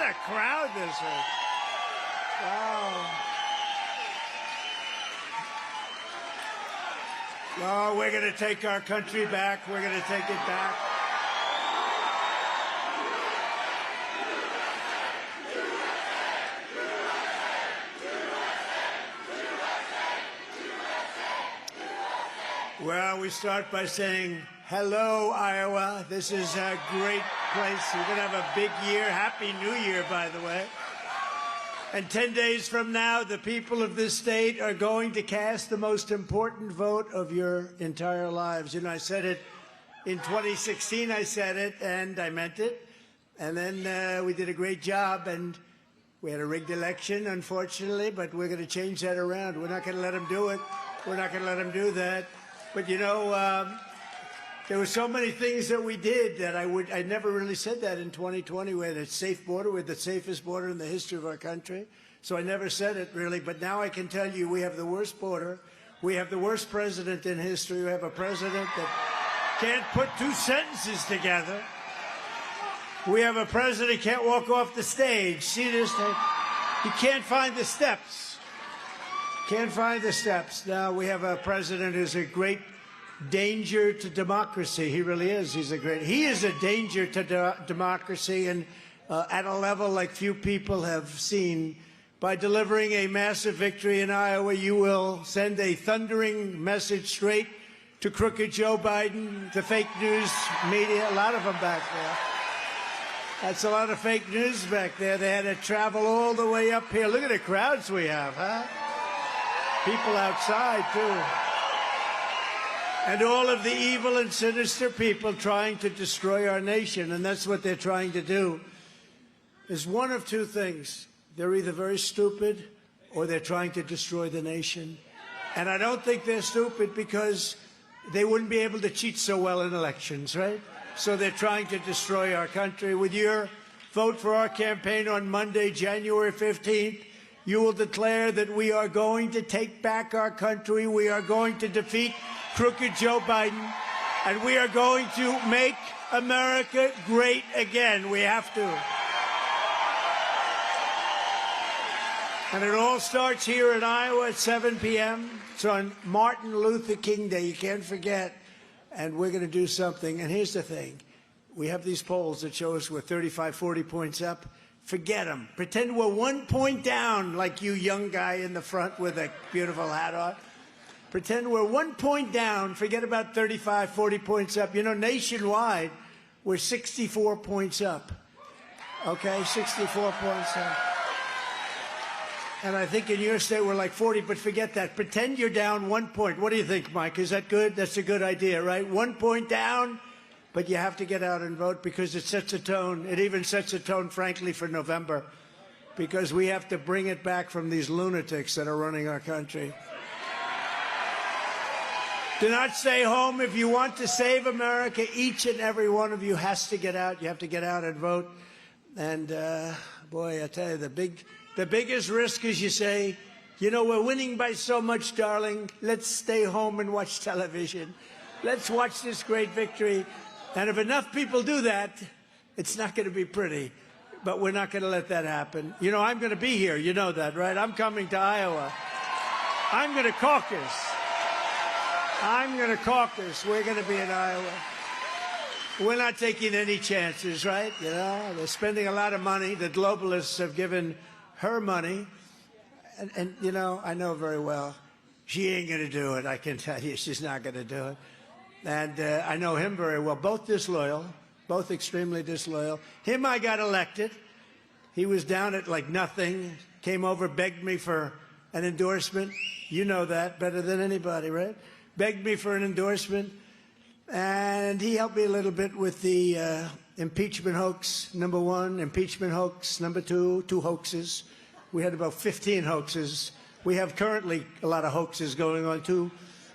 a crowd this is. Wow. Oh, we're going to take our country back. We're going to take it back. Well, we start by saying, hello, Iowa. This is a great place. We're going to have a big year. Happy New Year, by the way. And 10 days from now, the people of this state are going to cast the most important vote of your entire lives. You know, I said it in 2016, I said it, and I meant it. And then we did a great job, and we had a rigged election, unfortunately, but we're going to change that around. We're not going to let them do it. We're not going to let them do that. But, you know, there were so many things that we did that I never really said that in 2020. We had a safe border. We had the safest border in the history of our country. So I never said it, really. But now I can tell you we have the worst border. We have the worst president in history. We have a president that can't put two sentences together. We have a president who can't walk off the stage. See this? He can't find the steps. Can't find the steps. Now we have a president who's a great danger to democracy. He really is. He is a danger to democracy, and at a level like few people have seen. By delivering a massive victory in Iowa, you will send a thundering message straight to crooked Joe Biden, the fake news media, a lot of them back there. That's a lot of fake news back there. They had to travel all the way up here. Look at the crowds we have, huh? People outside, too. And all of the evil and sinister people trying to destroy our nation, and that's what they're trying to do, is one of two things. They're either very stupid or they're trying to destroy the nation. And I don't think they're stupid because they wouldn't be able to cheat so well in elections, right? So they're trying to destroy our country. With your vote for our campaign on Monday, January 15th, you will declare that we are going to take back our country. We are going to defeat crooked Joe Biden, and we are going to make America great again. We have to. And it all starts here in Iowa at 7 p.m. It's on Martin Luther King Day. You can't forget. And we're going to do something. And here's the thing. We have these polls that show us we're 35, 40 points up. Forget them. Pretend we're 1 point down, like you young guy in the front with a beautiful hat on. Pretend we're 1 point down. Forget about 35, 40 points up. You know, nationwide, we're 64 points up. Okay, 64 points up. And I think in your state we're like 40, but forget that. Pretend you're down 1 point. What do you think, Mike? Is that good? That's a good idea, right? 1 point down, but you have to get out and vote because it sets a tone. It even sets a tone, frankly, for November, because we have to bring it back from these lunatics that are running our country. Do not stay home. If you want to save America, each and every one of you has to get out. You have to get out and vote. And, boy, I tell you, the biggest risk is you say, you know, we're winning by so much, darling. Let's stay home and watch television. Let's watch this great victory. And if enough people do that, it's not going to be pretty. But we're not going to let that happen. You know, I'm going to be here. You know that, right? I'm coming to Iowa. I'm going to caucus. I'm going to caucus. We're going to be in Iowa. We're not taking any chances, right? You know, they're spending a lot of money. The globalists have given her money. And you know, I know very well she ain't going to do it. I can tell you she's not going to do it. And I know him very well. Both disloyal, both extremely disloyal. Him, I got elected. He was down at like nothing, came over, begged me for an endorsement. You know that better than anybody, right? Begged me for an endorsement. And he helped me a little bit with the impeachment hoax, number one, impeachment hoax, number two, 2 hoaxes. We had about 15 hoaxes. We have currently a lot of hoaxes going on, too.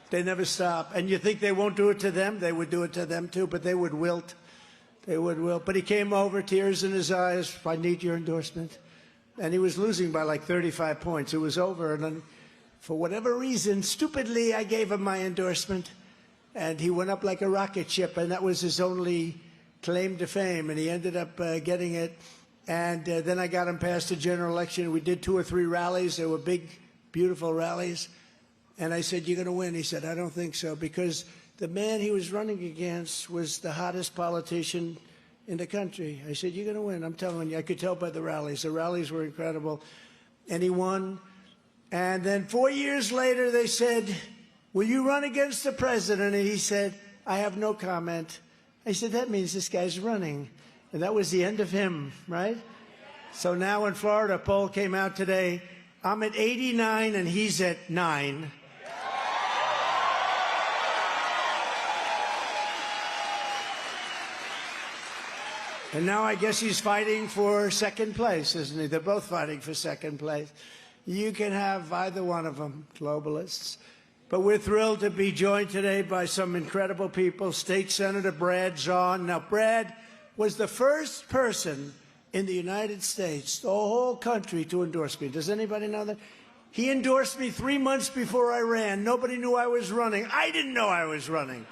They never stop. And you think they won't do it to them? They would do it to them, too, but they would wilt. They would wilt. But he came over, tears in his eyes, I need your endorsement. And he was losing by like 35 points. It was over. And then, for whatever reason, stupidly, I gave him my endorsement. And he went up like a rocket ship, and that was his only claim to fame. And he ended up getting it. And then I got him past the general election. We did 2 or 3 rallies. They were big, beautiful rallies. And I said, "You're going to win." He said, "I don't think so," because the man he was running against was the hottest politician in the country. I said, "You're going to win. I'm telling you." I could tell by the rallies. The rallies were incredible. And he won. And then 4 years later, they said, "Will you run against the president?" And he said, "I have no comment." I said, "That means this guy's running." And that was the end of him, right? So now in Florida, a poll came out today. I'm at 89 and he's at 9. And now I guess he's fighting for second place, isn't he? They're both fighting for second place. You can have either one of them, globalists. But we're thrilled to be joined today by some incredible people. State Senator Brad Zahn. Now, Brad was the first person in the United States, the whole country, to endorse me. Does anybody know that? He endorsed me 3 months before I ran. Nobody knew I was running. I didn't know I was running.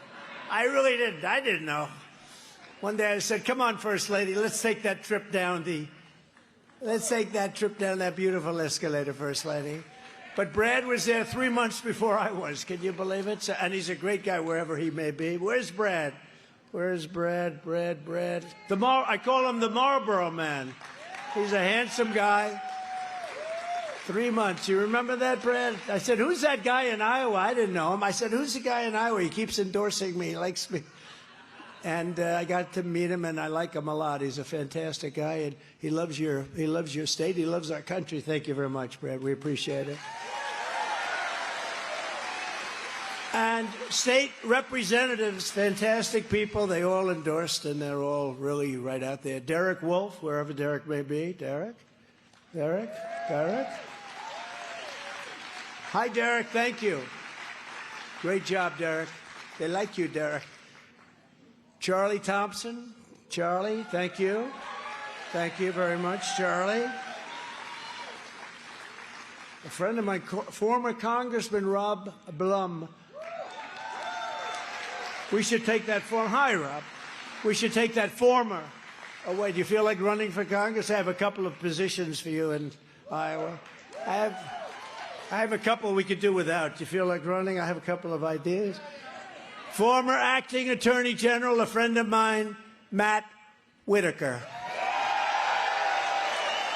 I really didn't. I didn't know. One day I said, "Come on, First Lady, let's take that trip down that beautiful escalator, First Lady." But Brad was there 3 months before I was. Can you believe it? So, and he's a great guy wherever he may be. Where's Brad? Where's Brad? Brad. I call him the Marlboro Man. He's a handsome guy. 3 months. You remember that, Brad? I said, "Who's that guy in Iowa?" I didn't know him. I said, "Who's the guy in Iowa? He keeps endorsing me. He likes me." And I got to meet him, and I like him a lot. He's a fantastic guy, and he loves your state. He loves our country. Thank you very much, Brad. We appreciate it. And state representatives, fantastic people. They all endorsed, and they're all really right out there. Derek Wolf, wherever Derek may be. Derek? Hi, Derek. Thank you. Great job, Derek. They like you, Derek. Charlie Thompson. Charlie, thank you. Thank you very much, Charlie. A friend of mine, former Congressman Rob Blum. We should take that former. Hi, Rob. We should take that former away. Do you feel like running for Congress? I have a couple of positions for you in Iowa. I have a couple we could do without. Do you feel like running? I have a couple of ideas. Former acting attorney general, a friend of mine, Matt Whitaker.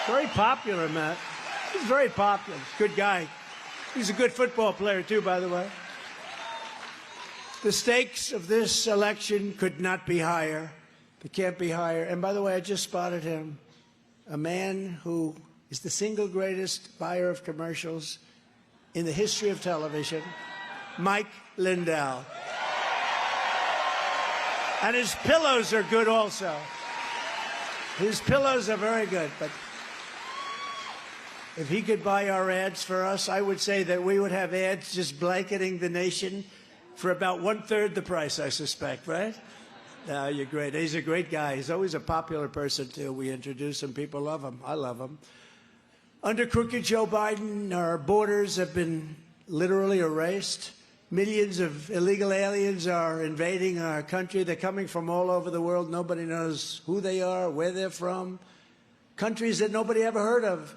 Very popular, Matt. He's very popular. Good guy. He's a good football player, too, by the way. The stakes of this election could not be higher. They can't be higher. And by the way, I just spotted him, a man who is the single greatest buyer of commercials in the history of television, Mike Lindell. And his pillows are good also. His pillows are very good. But if he could buy our ads for us, I would say that we would have ads just blanketing the nation for about 1/3 the price, I suspect, right? No, you're great. He's a great guy. He's always a popular person, too. We introduce him. People love him. I love him. Under crooked Joe Biden, our borders have been literally erased. Millions of illegal aliens are invading our country. They're coming from all over the world. Nobody knows who they are, where they're from. Countries that nobody ever heard of.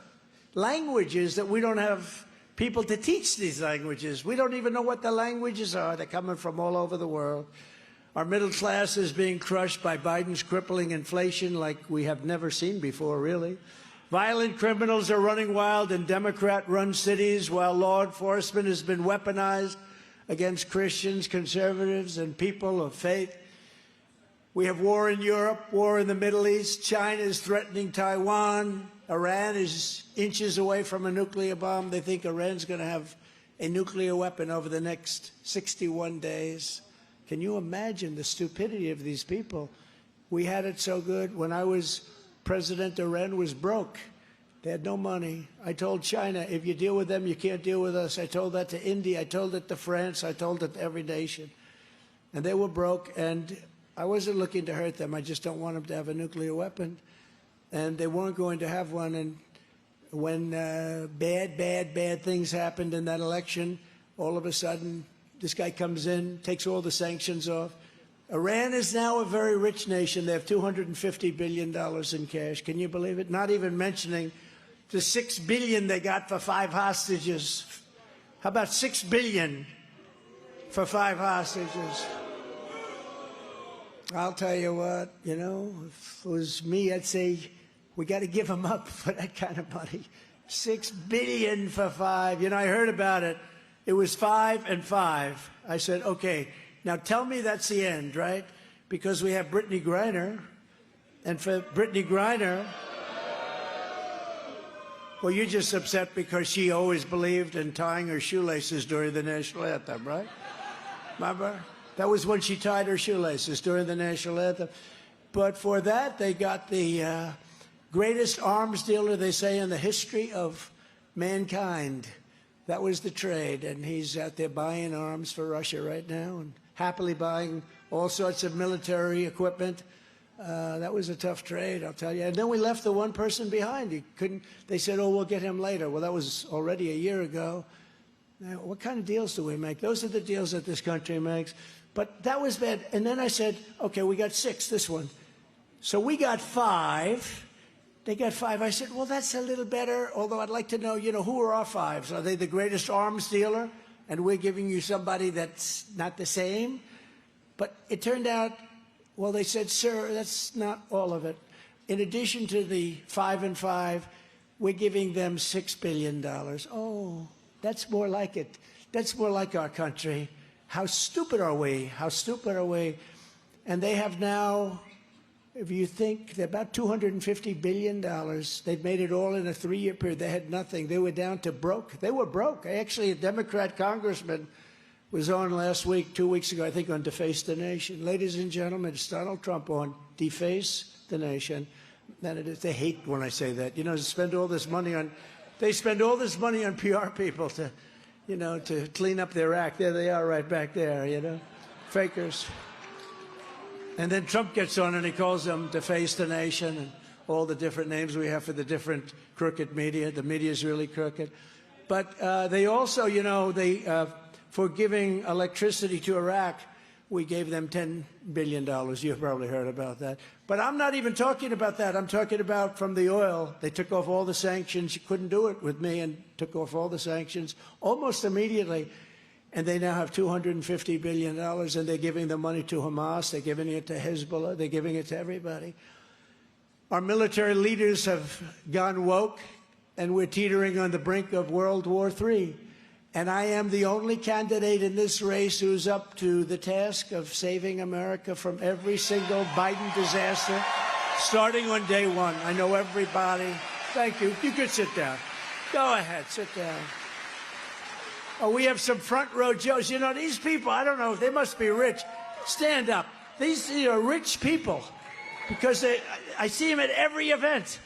Languages that we don't have people to teach these languages. We don't even know what the languages are. They're coming from all over the world. Our middle class is being crushed by Biden's crippling inflation like we have never seen before, really. Violent criminals are running wild in Democrat-run cities while law enforcement has been weaponized against Christians, conservatives, and people of faith. We have war in Europe, war in the Middle East. China is threatening Taiwan. Iran is inches away from a nuclear bomb. They think Iran's going to have a nuclear weapon over the next 61 days. Can you imagine the stupidity of these people? We had it so good. When I was president, Iran was broke. They had no money. I told China, if you deal with them, you can't deal with us. I told that to India. I told it to France. I told it to every nation. And they were broke, and I wasn't looking to hurt them. I just don't want them to have a nuclear weapon. And they weren't going to have one. And when bad things happened in that election, all of a sudden, this guy comes in, takes all the sanctions off, Iran is now a very rich nation. They have $250 billion in cash. Can you believe it? Not even mentioning the $6 billion they got for 5 hostages. How about $6 billion for 5 hostages? I'll tell you what, you know, if it was me, I'd say we got to give them up for that kind of money. $6 billion for 5. You know, I heard about it. It was 5 and 5. I said, okay, now tell me that's the end, right? Because we have Brittany Griner, and for Brittany Griner, well, you're just upset because she always believed in tying her shoelaces during the national anthem, right? Remember? That was when she tied her shoelaces during the national anthem. But for that, they got the greatest arms dealer, they say, in the history of mankind. That was the trade, and he's out there buying arms for Russia right now and happily buying all sorts of military equipment. That was a tough trade, I'll tell you. And then we left the one person behind. He couldn't. They said, oh, we'll get him later. Well, that was already a year ago. Now, what kind of deals do we make? Those are the deals that this country makes. But that was bad. And then I said, okay, we got 6, this one. So we got 5. They got 5. I said, well, that's a little better, although I'd like to know, you know, who are our 5s? Are they the greatest arms dealer? And we're giving you somebody that's not the same? But it turned out, well, they said, sir, that's not all of it. In addition to the 5 and 5, we're giving them $6 billion. Oh, that's more like it. That's more like our country. How stupid are we? How stupid are we? And they have now, if you think, they're about $250 billion. They've made it all in a 3-year period. They had nothing. They were down to broke. They were broke. Actually, a Democrat congressman was on last week, 2 weeks ago, I think, on Deface the Nation. Ladies and gentlemen, it's Donald Trump on Deface the Nation. And they hate when I say that. You know, they spend all this money on PR people to, you know, to clean up their act. There they are right back there, you know, fakers. And then Trump gets on and he calls them Deface the Nation and all the different names we have for the different crooked media. The media is really crooked. But they also, you know, for giving electricity to Iraq, we gave them $10 billion. You've probably heard about that. But I'm not even talking about that. I'm talking about from the oil. They took off all the sanctions. You couldn't do it with me, and took off all the sanctions almost immediately. And they now have $250 billion, and they're giving the money to Hamas. They're giving it to Hezbollah. They're giving it to everybody. Our military leaders have gone woke, and we're teetering on the brink of World War III. And I am the only candidate in this race who's up to the task of saving America from every single Biden disaster, starting on day 1. I know everybody. Thank you. You could sit down. Go ahead, sit down. Oh, we have some front row Joes. You know, these people, I don't know, they must be rich. Stand up. These are rich people because I see them at every event.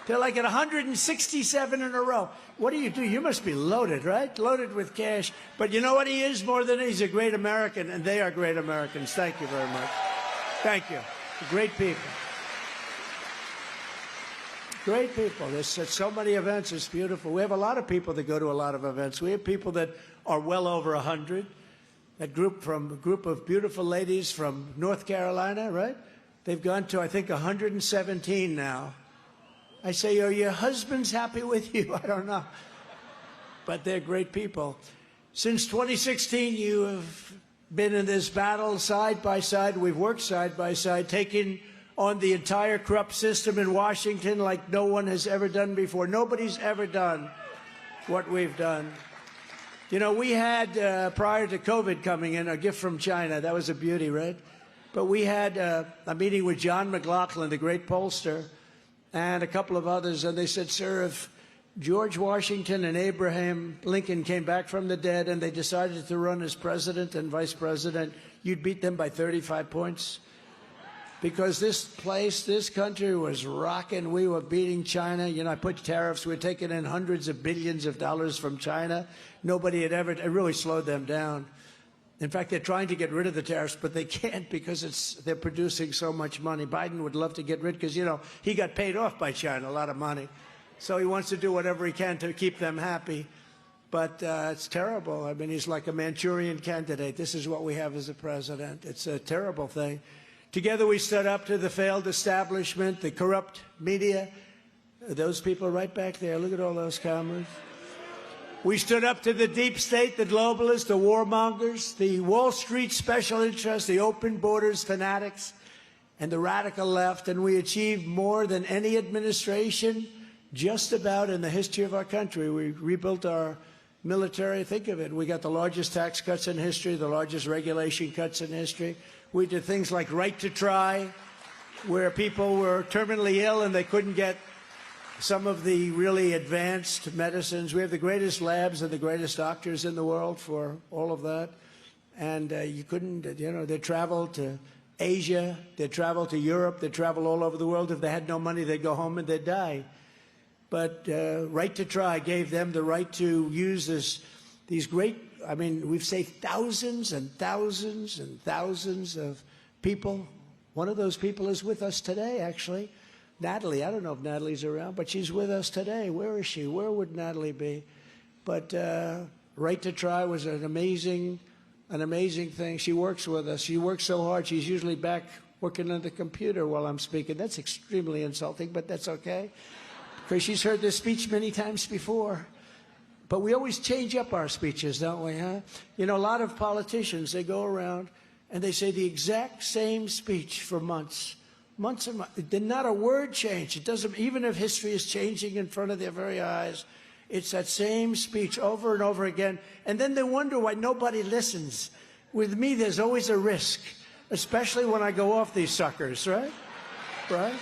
They're like at 167 in a row. What do? You must be loaded, right? Loaded with cash. But you know what he is more than he's a great American, and they are great Americans. Thank you very much. Thank you. Great people. Great people. There's at so many events. It's beautiful. We have a lot of people that go to a lot of events. We have people that are well over 100. A group of beautiful ladies from North Carolina, right? They've gone to, I think, 117 now. I say, are your husbands happy with you? I don't know. But they're great people. Since 2016, you have been in this battle side by side. We've worked side by side, taking on the entire corrupt system in Washington like no one has ever done before. Nobody's ever done what we've done. You know, we had, prior to COVID coming in, a gift from China. That was a beauty, right? But we had a meeting with John McLaughlin, the great pollster, and a couple of others, and they said, sir, if George Washington and Abraham Lincoln came back from the dead and they decided to run as president and vice president, you'd beat them by 35 points. Because this country was rocking. We were beating China. You know, I put tariffs. We're taking in hundreds of billions of dollars from China. Nobody had ever, it really slowed them down. In fact, they're trying to get rid of the tariffs, but they can't because they're producing so much money. Biden would love to get rid because, you know, he got paid off by China, a lot of money. So he wants to do whatever he can to keep them happy. But it's terrible. I mean, he's like a Manchurian candidate. This is what we have as a president. It's a terrible thing. Together we stood up to the failed establishment, the corrupt media. Those people right back there. Look at all those cameras. We stood up to the deep state, the globalists, the warmongers, the Wall Street special interests, the open borders fanatics, and the radical left. And we achieved more than any administration just about in the history of our country. We rebuilt our military. Think of it. We got the largest tax cuts in history, the largest regulation cuts in history. We did things like right to try, where people were terminally ill and they couldn't get some of the really advanced medicines. We have the greatest labs and the greatest doctors in the world for all of that. And you couldn't, you know, they traveled to Asia, they traveled to Europe, they traveled all over the world. If they had no money, they'd go home and they'd die. But right to try gave them the right to use these great, I mean, we've saved thousands and thousands and thousands of people. One of those people is with us today, actually. Natalie, I don't know if Natalie's around, but she's with us today. Where is she? Where would Natalie be? But right to try was an amazing thing. She works with us. She works so hard. She's usually back working on the computer while I'm speaking. That's extremely insulting, but that's okay, because she's heard this speech many times before. But we always change up our speeches, don't we, huh? You know, a lot of politicians, they go around and they say the exact same speech for months. Months and months. Did not a word change. It doesn't, even if history is changing in front of their very eyes, it's that same speech over and over again. And then they wonder why nobody listens. With me, there's always a risk, especially when I go off these suckers, right? Right?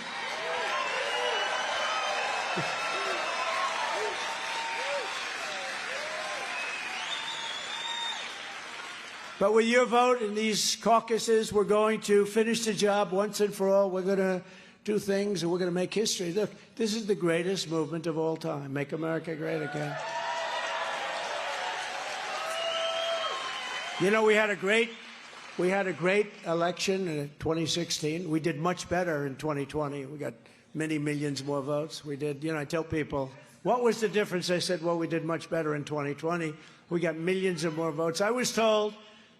But with your vote in these caucuses, we're going to finish the job once and for all. We're going to do things, and we're going to make history. Look, this is the greatest movement of all time. Make America great again. You know, we had a great election in 2016. We did much better in 2020. We got many millions more votes. We did, you know, I tell people, what was the difference? They said, well, we did much better in 2020. We got millions of more votes. I was told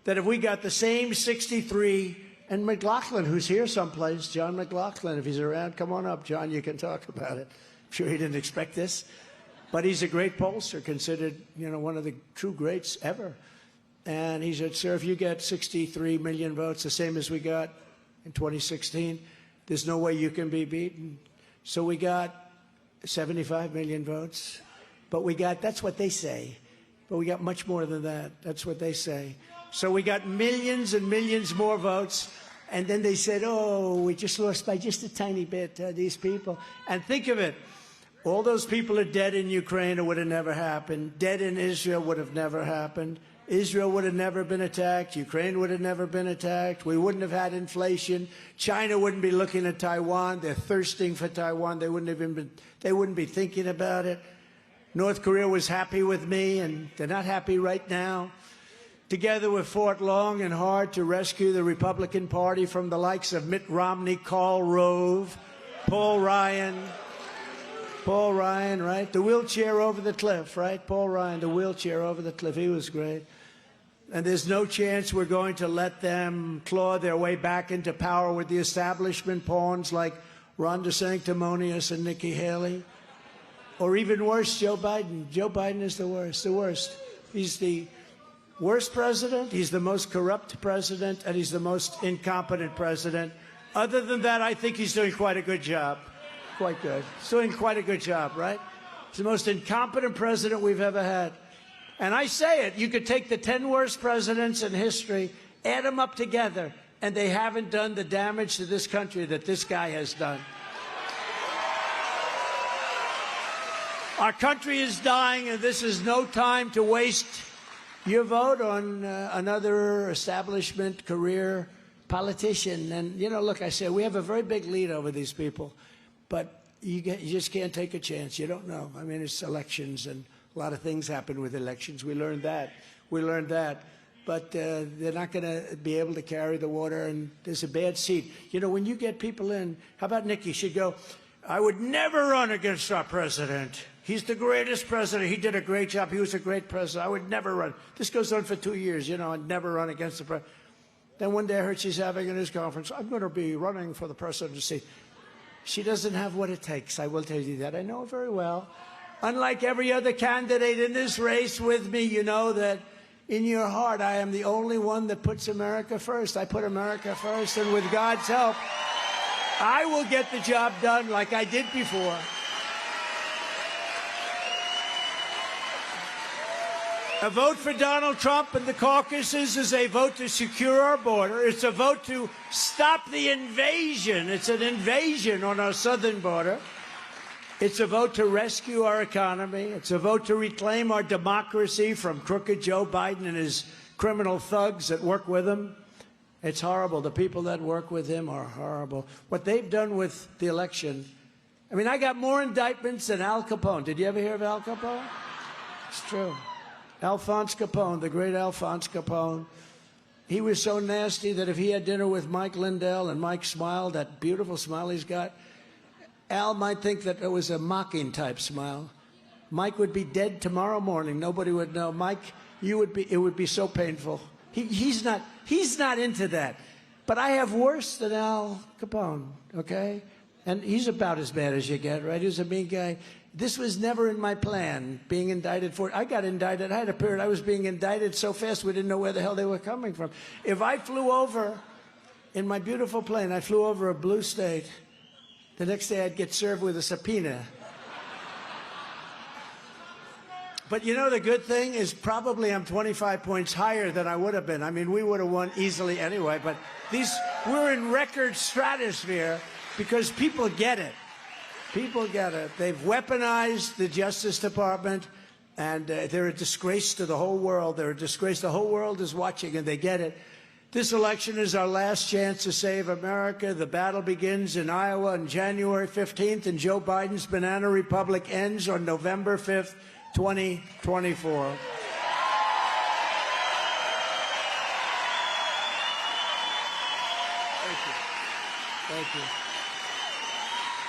that if we got the same 63, and McLaughlin, who's here someplace, John McLaughlin, if he's around, come on up, John, you can talk about it. I'm sure he didn't expect this, but he's a great pollster, considered, you know, one of the true greats ever. And he said, sir, if you get 63 million votes, the same as we got in 2016, there's no way you can be beaten. So we got 75 million votes, but we got, that's what they say, but we got much more than that. That's what they say. So we got millions and millions more votes, and then they said, oh, we just lost by just a tiny bit, these people. And think of it, all those people are dead in Ukraine. It would have never happened. Dead in Israel would have never happened. Israel would have never been attacked. Ukraine would have never been attacked. We wouldn't have had inflation. China wouldn't be looking at Taiwan. They're thirsting for Taiwan. They wouldn't be thinking about it. North Korea was happy with me, and they're not happy right now. Together, we fought long and hard to rescue the Republican Party from the likes of Mitt Romney, Karl Rove, Paul Ryan, right? The wheelchair over the cliff, right? Paul Ryan, the wheelchair over the cliff. He was great. And there's no chance we're going to let them claw their way back into power with the establishment pawns like Ron DeSanctimonious and Nikki Haley. Or even worse, Joe Biden. Joe Biden is the worst. He's the worst president, he's the most corrupt president, and he's the most incompetent president. Other than that, I think he's doing quite a good job. Quite good. He's doing quite a good job, right? He's the most incompetent president we've ever had. And I say it, you could take the 10 worst presidents in history, add them up together, and they haven't done the damage to this country that this guy has done. Our country is dying, and this is no time to waste your vote on another establishment career politician. And, you know, look, I say we have a very big lead over these people, but you just can't take a chance. You don't know. I mean, it's elections, and a lot of things happen with elections. We learned that. But they're not going to be able to carry the water, and there's a bad seat. You know, when you get people in, how about Nikki? She'd go, I would never run against our president. He's the greatest president. He did a great job. He was a great president. I would never run. This goes on for 2 years. You know, I'd never run against the president. Then one day I heard she's having a news conference. I'm going to be running for the presidency. She doesn't have what it takes. I will tell you that. I know her very well. Unlike every other candidate in this race with me, you know that in your heart I am the only one that puts America first. I put America first, and with God's help, I will get the job done like I did before. A vote for Donald Trump and the caucuses is a vote to secure our border. It's a vote to stop the invasion. It's an invasion on our southern border. It's a vote to rescue our economy. It's a vote to reclaim our democracy from crooked Joe Biden and his criminal thugs that work with him. It's horrible. The people that work with him are horrible. What they've done with the election, I mean, I got more indictments than Al Capone. Did you ever hear of Al Capone? It's true. Alphonse Capone, the great Alphonse Capone. He was so nasty that if he had dinner with Mike Lindell and Mike smiled, that beautiful smile he's got, Al might think that it was a mocking type smile. Mike would be dead tomorrow morning. Nobody would know. Mike, it would be so painful. He's not into that. But I have worse than Al Capone, okay? And he's about as bad as you get, right? He's a mean guy. This was never in my plan, being indicted for it. I got indicted. I had a period I was being indicted so fast we didn't know where the hell they were coming from. If I flew over in my beautiful plane, I flew over a blue state, the next day I'd get served with a subpoena. But you know, the good thing is probably I'm 25 points higher than I would have been. I mean, we would have won easily anyway, but we're in record stratosphere because people get it. People get it. They've weaponized the Justice Department, and they're a disgrace to the whole world. They're a disgrace. The whole world is watching, and they get it. This election is our last chance to save America. The battle begins in Iowa on January 15th, and Joe Biden's banana republic ends on November 5th, 2024. Thank you. Thank you.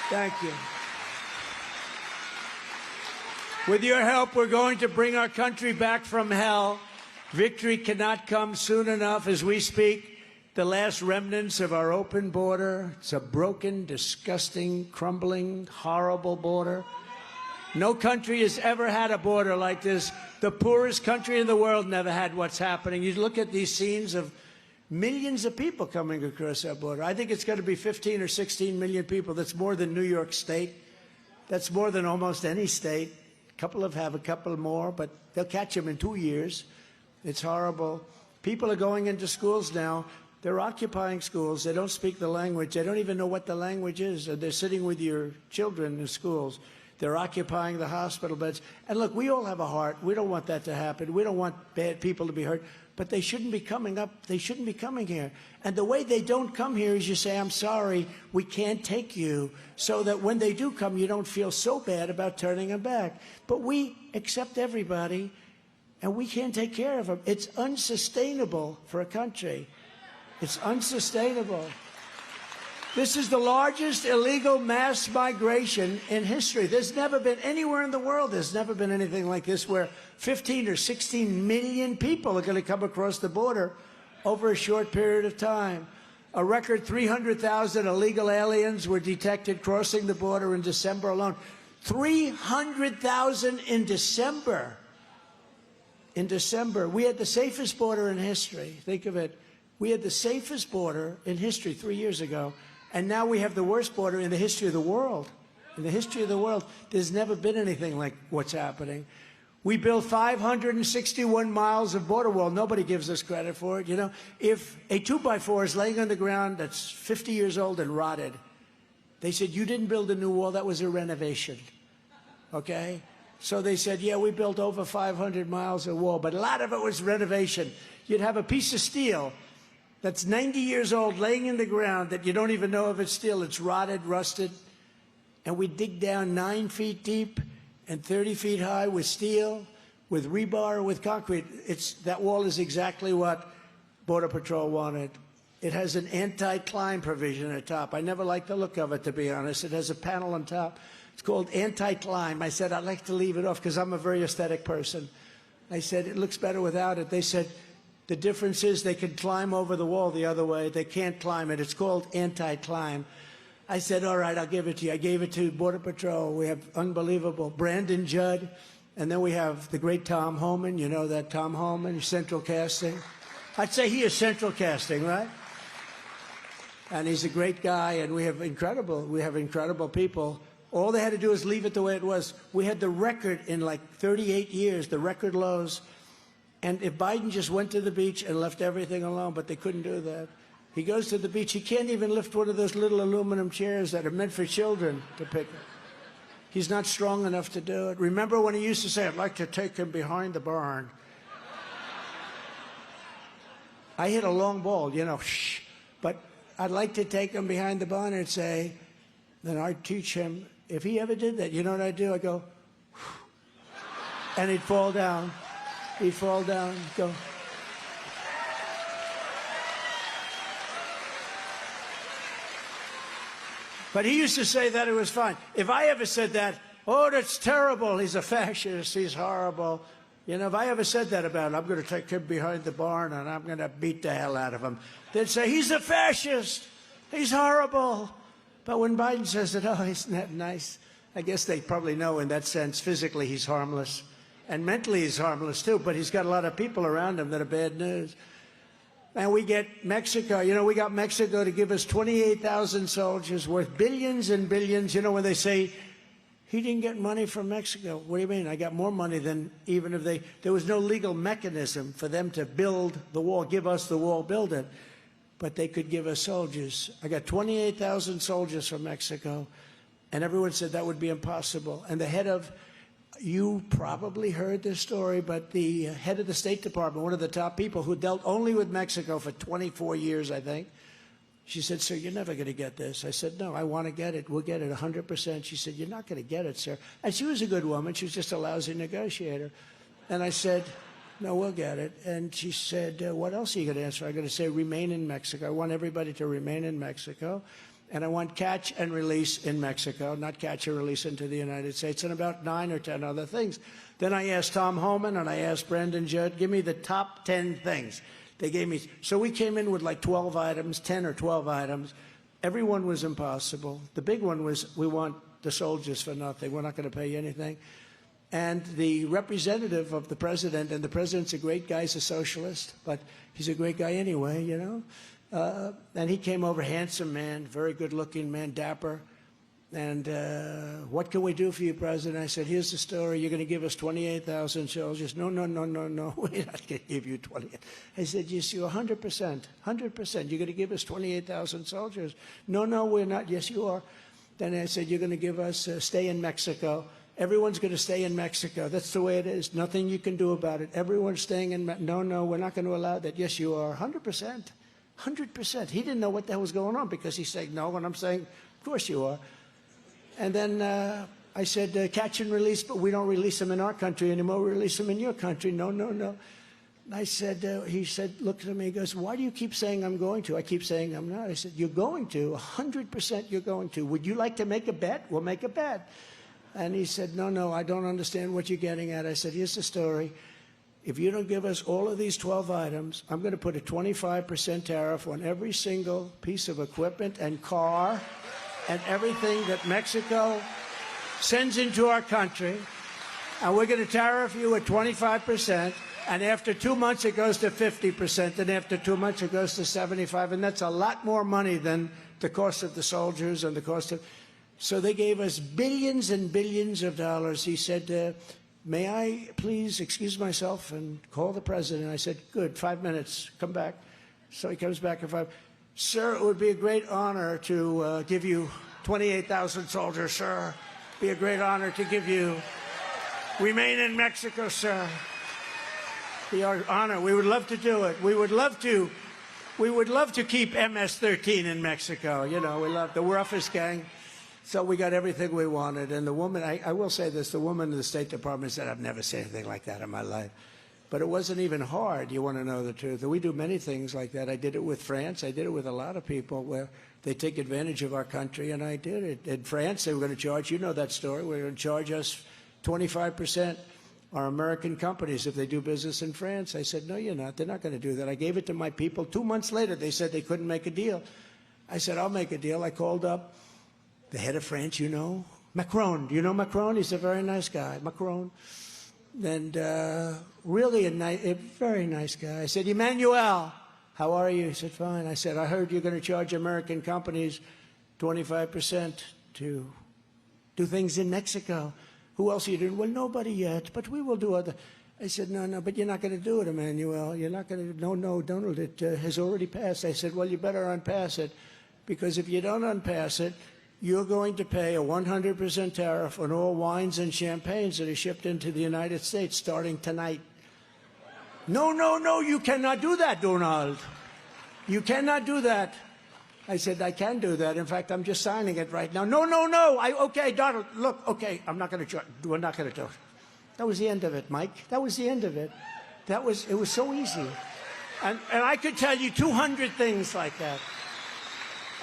Thank you. With your help, we're going to bring our country back from hell. Victory cannot come soon enough as we speak. The last remnants of our open border. It's a broken, disgusting, crumbling, horrible border. No country has ever had a border like this. The poorest country in the world never had what's happening. You look at these scenes of millions of people coming across that border. I think it's going to be 15 or 16 million people. That's more than New York State. That's more than almost any state. A couple have a couple more, but they'll catch them in 2 years. It's horrible. People are going into schools now. They're occupying schools. They don't speak the language. They don't even know what the language is. They're sitting with your children in schools. They're occupying the hospital beds. And look, we all have a heart. We don't want that to happen. We don't want bad people to be hurt. But they shouldn't be coming up. They shouldn't be coming here. And the way they don't come here is you say, I'm sorry, we can't take you, so that when they do come, you don't feel so bad about turning them back. But we accept everybody, and we can't take care of them. It's unsustainable for a country. It's unsustainable. This is the largest illegal mass migration in history. There's never been anywhere in the world, there's never been anything like this where 15 or 16 million people are going to come across the border over a short period of time. A record 300,000 illegal aliens were detected crossing the border in December alone. 300,000 in December. In December. We had the safest border in history. Think of it. We had the safest border in history 3 years ago. And now we have the worst border in the history of the world. In the history of the world, there's never been anything like what's happening. We built 561 miles of border wall. Nobody gives us credit for it. You know, if a 2x4 is laying on the ground that's 50 years old and rotted, they said, you didn't build a new wall, that was a renovation. Okay? So they said, yeah, we built over 500 miles of wall, but a lot of it was renovation. You'd have a piece of steel that's 90 years old laying in the ground that you don't even know if it's steel. It's rotted, rusted. And we dig down 9 feet deep and 30 feet high with steel, with rebar, with concrete. That wall is exactly what Border Patrol wanted. It has an anti-climb provision at the top. I never liked the look of it, to be honest. It has a panel on top. It's called anti-climb. I said, I'd like to leave it off because I'm a very aesthetic person. I said, it looks better without it. They said, the difference is they can climb over the wall the other way. They can't climb it. It's called anti-climb. I said, all right, I'll give it to you. I gave it to Border Patrol. We have unbelievable Brandon Judd. And then we have the great Tom Homan. You know that Tom Homan, Central Casting. I'd say he is Central Casting, right? And he's a great guy, and we have incredible people. All they had to do is leave it the way it was. We had the record in like 38 years, the record lows. And if Biden just went to the beach and left everything alone, but they couldn't do that. He goes to the beach. He can't even lift one of those little aluminum chairs that are meant for children to pick up. He's not strong enough to do it. Remember when he used to say, I'd like to take him behind the barn. I hit a long ball, you know, shh. But I'd like to take him behind the barn and say, then I'd teach him. If he ever did that, you know what I'd do? I'd go, and he'd fall down. He'd fall down, go. But he used to say that it was fine. If I ever said that, oh, that's terrible, he's a fascist, he's horrible. You know, if I ever said that about him, I'm going to take him behind the barn and I'm going to beat the hell out of him. They'd say, he's a fascist, he's horrible. But when Biden says it, oh, isn't that nice? I guess they probably know in that sense, physically he's harmless. And mentally he's harmless too, but he's got a lot of people around him that are bad news. And we get Mexico. You know, we got Mexico to give us 28,000 soldiers worth billions and billions. You know, when they say, he didn't get money from Mexico. What do you mean? I got more money than even if there was no legal mechanism for them to build the wall, give us the wall, build it. But they could give us soldiers. I got 28,000 soldiers from Mexico. And everyone said that would be impossible. And the head of, you probably heard this story, but the head of the State Department, one of the top people who dealt only with Mexico for 24 years, I think, she said, sir, you're never going to get this. I said, no, I want to get it. We'll get it 100%. She said, you're not going to get it, sir. And she was a good woman. She was just a lousy negotiator. And I said, no, we'll get it. And she said, what else are you going to answer? I'm going to say remain in Mexico. I want everybody to remain in Mexico. And I want catch and release in Mexico, not catch and release into the United States, and about 9 or 10 other things. Then I asked Tom Homan and I asked Brandon Judd, give me the top 10 things. They gave me, so we came in with like 12 items, 10 or 12 items. Every one was impossible. The big one was, we want the soldiers for nothing. We're not going to pay you anything. And the representative of the president, and the president's a great guy, he's a socialist, but he's a great guy anyway, you know. And he came over, handsome man, very good-looking man, dapper. And what can we do for you, President? I said, here's the story. You're going to give us 28,000 soldiers. No, no, no, no, no. We're not going to give you 28. I said, yes, you are 100%. 100%. You're going to give us 28,000 soldiers. No, no, we're not. Yes, you are. Then I said, you're going to give us stay in Mexico. Everyone's going to stay in Mexico. That's the way it is. Nothing you can do about it. Everyone's staying in Mexico. No, no, we're not going to allow that. Yes, you are. 100%. 100%. He didn't know what the hell was going on because he's saying no, and I'm saying, of course you are. And then I said, catch and release, but we don't release them in our country anymore. We release them in your country. No, no, no. And I said, he said, looked at me, he goes, why do you keep saying I'm going to? I keep saying I'm not. I said, you're going to. 100% you're going to. Would you like to make a bet? We'll make a bet. And he said, no, no, I don't understand what you're getting at. I said, here's the story. If you don't give us all of these 12 items, I'm going to put a 25% tariff on every single piece of equipment and car and everything that Mexico sends into our country. And we're going to tariff you at 25%. And after 2 months, it goes to 50%. And after 2 months, it goes to 75%. And that's a lot more money than the cost of the soldiers and the cost of... So they gave us billions and billions of dollars. He said, may I please excuse myself and call the president? I said, good, 5 minutes, come back. So he comes back in 5. Sir, it would be a great honor to give you 28,000 soldiers, sir. Be a great honor to give you, remain in Mexico, sir. Be our honor. We would love to do it. We would love to keep MS-13 in Mexico. You know, we love the roughest gang. So we got everything we wanted. And the woman, I will say this, the woman in the State Department said, I've never seen anything like that in my life. But it wasn't even hard, you want to know the truth. We do many things like that. I did it with France. I did it with a lot of people where they take advantage of our country, and I did it. In France, they were going to charge, you know that story, we're going to charge us 25%, our American companies, if they do business in France. I said, no, you're not. They're not going to do that. I gave it to my people. 2 months later, they said they couldn't make a deal. I said, I'll make a deal. I called up the head of France, you know, Macron. Do you know Macron? He's a very nice guy, Macron. And really a very nice guy. I said, Emmanuel, how are you? He said, fine. I said, I heard you're going to charge American companies 25% to do things in Mexico. Who else are you doing? Well, nobody yet, but we will do other. I said, no, but you're not going to do it, Emmanuel. You're not going to, no, Donald, it has already passed. I said, well, you better unpass it, because if you don't unpass it, you're going to pay a 100% tariff on all wines and champagnes that are shipped into the United States starting tonight. No, you cannot do that, Donald. You cannot do that. I said, I can do that. In fact, I'm just signing it right now. No. Okay, Donald, look, okay, we're not going to do it. That was the end of it, Mike. That was the end of it. It was so easy. And I could tell you 200 things like that.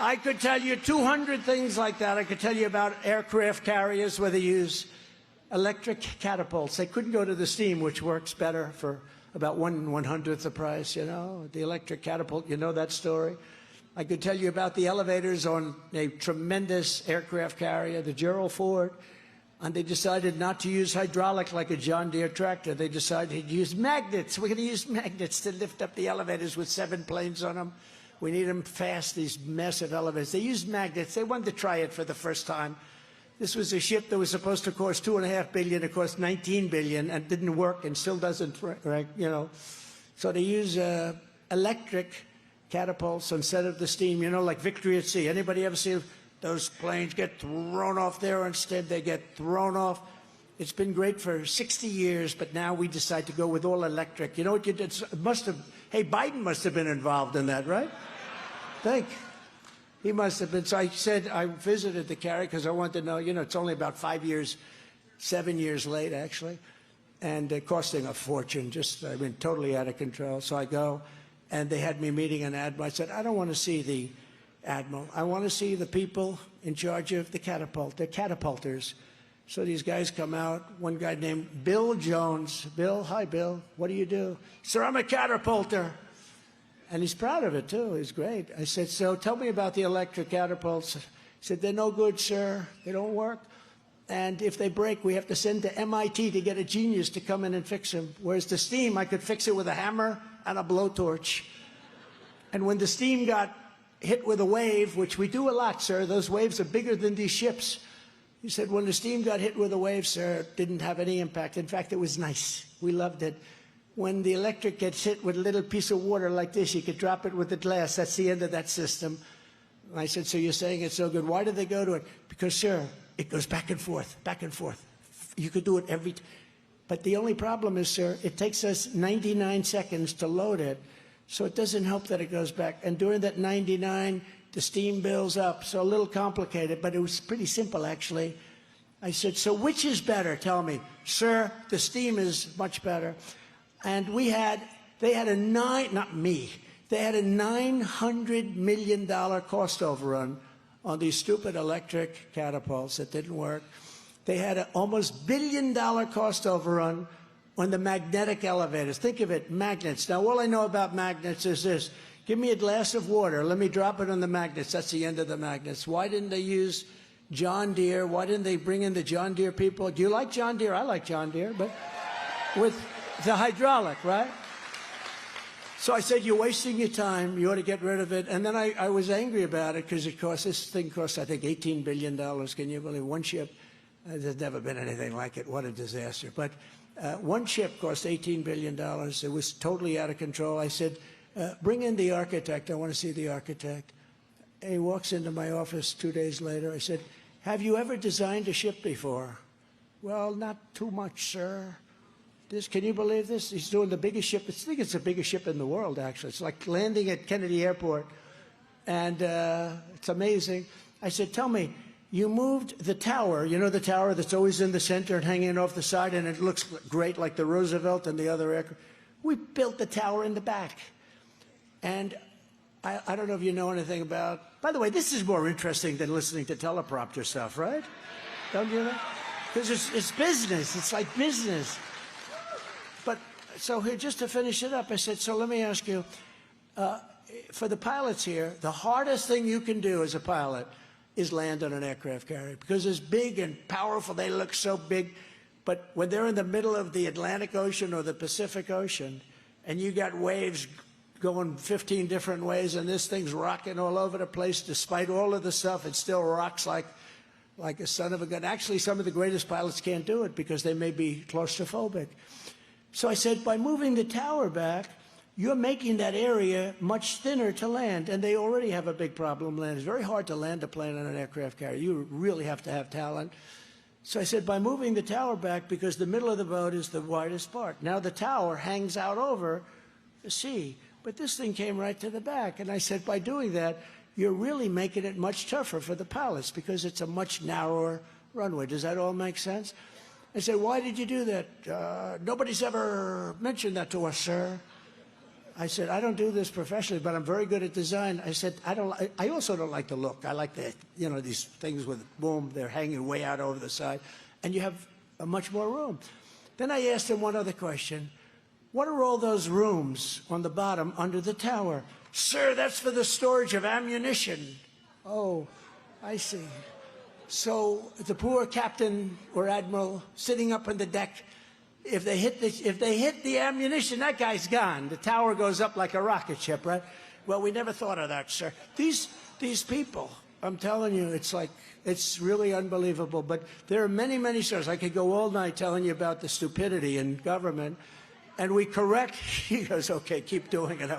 I could tell you 200 things like that. I could tell you about aircraft carriers where they use electric catapults. They couldn't go to the steam, which works better for about 1/100th the price, you know, the electric catapult. You know that story. I could tell you about the elevators on a tremendous aircraft carrier, the Gerald Ford, and they decided not to use hydraulic like a John Deere tractor. They decided to use magnets. We're going to use magnets to lift up the elevators with 7 planes on them. We need them fast, these massive elevators. They used magnets. They wanted to try it for the first time. This was a ship that was supposed to cost $2.5 billion. It cost $19 billion and didn't work and still doesn't, right? You know. So they use electric catapults instead of the steam, you know, like Victory at Sea. Anybody ever see those planes get thrown off there? Instead, they get thrown off. It's been great for 60 years, but now we decide to go with all electric. You know what you did? Hey, Biden must have been involved in that, right? He must have been. So I said, I visited the carrier because I wanted to know, you know, it's only about 7 years late, actually, and costing a fortune, totally out of control. So I go, and they had me meeting an admiral. I said, I don't want to see the admiral. I want to see the people in charge of the catapult. They're catapulters. So these guys come out, one guy named Bill Jones. Bill, hi, Bill. What do you do? Sir, I'm a catapulter. And he's proud of it, too. He's great. I said, so tell me about the electric catapults. He said, they're no good, sir. They don't work. And if they break, we have to send to MIT to get a genius to come in and fix them. Whereas the steam, I could fix it with a hammer and a blowtorch. And when the steam got hit with a wave, which we do a lot, sir, those waves are bigger than these ships. He said, when the steam got hit with a wave, sir, it didn't have any impact. In fact, it was nice. We loved it. When the electric gets hit with a little piece of water like this, you could drop it with a glass. That's the end of that system. I said, so you're saying it's so good. Why did they go to it? Because, sir, it goes back and forth, back and forth. You could do it every time. But the only problem is, sir, it takes us 99 seconds to load it. So it doesn't help that it goes back. And during that 99, the steam builds up. So a little complicated, but it was pretty simple, actually. I said, so which is better? Tell me. Sir, the steam is much better. And they had a $900 million cost overrun on these stupid electric catapults that didn't work. They had an almost $1 billion cost overrun on the magnetic elevators. Think of it, magnets. Now, all I know about magnets is this. Give me a glass of water. Let me drop it on the magnets. That's the end of the magnets. Why didn't they use John Deere? Why didn't they bring in the John Deere people? Do you like John Deere? I like John Deere, but with the hydraulic, right? So I said, you're wasting your time. You ought to get rid of it. And then I was angry about it because this thing cost, I think, $18 billion. Can you believe one ship? There's never been anything like it. What a disaster. But one ship cost $18 billion. It was totally out of control. I said, bring in the architect. I want to see the architect. He walks into my office 2 days later. I said, have you ever designed a ship before? Well, not too much, sir. Can you believe this? He's doing the biggest ship. I think it's the biggest ship in the world, actually. It's like landing at Kennedy Airport. And it's amazing. I said, tell me, you moved the tower, you know the tower that's always in the center and hanging off the side, and it looks great like the Roosevelt and the other aircraft. We built the tower in the back. And I don't know if you know anything about, by the way, this is more interesting than listening to teleprompter stuff, right? Don't you know? Because it's business. It's like business. But so here, just to finish it up, I said, so let me ask you, for the pilots here, the hardest thing you can do as a pilot is land on an aircraft carrier, because it's big and powerful. They look so big. But when they're in the middle of the Atlantic Ocean or the Pacific Ocean, and you got waves going 15 different ways, and this thing's rocking all over the place, despite all of the stuff, it still rocks like a son of a gun. Actually, some of the greatest pilots can't do it because they may be claustrophobic. So I said, by moving the tower back, you're making that area much thinner to land, and they already have a big problem landing. It's very hard to land a plane on an aircraft carrier. You really have to have talent. So I said, by moving the tower back, because the middle of the boat is the widest part. Now the tower hangs out over the sea, but this thing came right to the back. And I said, by doing that, you're really making it much tougher for the pilots because it's a much narrower runway. Does that all make sense? I said, why did you do that? Nobody's ever mentioned that to us, sir. I said, I don't do this professionally, but I'm very good at design. I said, I also don't like the look. I like the, these things with, boom, they're hanging way out over the side, and you have a much more room. Then I asked him one other question. What are all those rooms on the bottom under the tower? Sir, that's for the storage of ammunition. Oh, I see. So the poor captain or admiral sitting up on the deck, if they hit the ammunition, that guy's gone. The tower goes up like a rocket ship, right? Well, we never thought of that, sir. These people, I'm telling you, it's really unbelievable. But there are many, many stories. I could go all night telling you about the stupidity in government. And we correct. He goes, okay, keep doing it.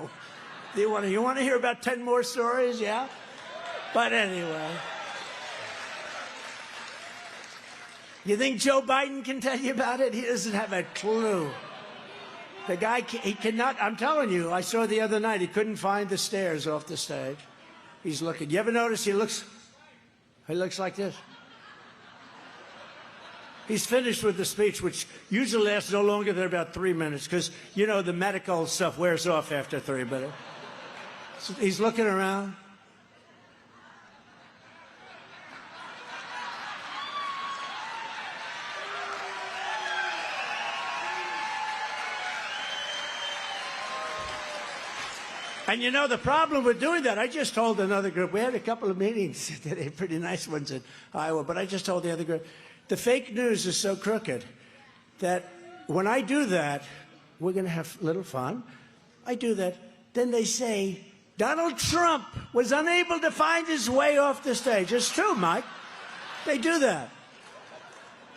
You want to hear about 10 more stories? Yeah? But anyway. You think Joe Biden can tell you about it? He doesn't have a clue. The guy, he cannot, I'm telling you, I saw the other night, he couldn't find the stairs off the stage. He's looking. You ever notice he looks like this? He's finished with the speech, which usually lasts no longer than about 3 minutes, because, the medical stuff wears off after 3 minutes. So he's looking around. And the problem with doing that, I just told another group, we had a couple of meetings today, pretty nice ones in Iowa, but I just told the other group, the fake news is so crooked that when I do that, we're going to have a little fun. I do that, then they say, Donald Trump was unable to find his way off the stage. It's true, Mike. They do that.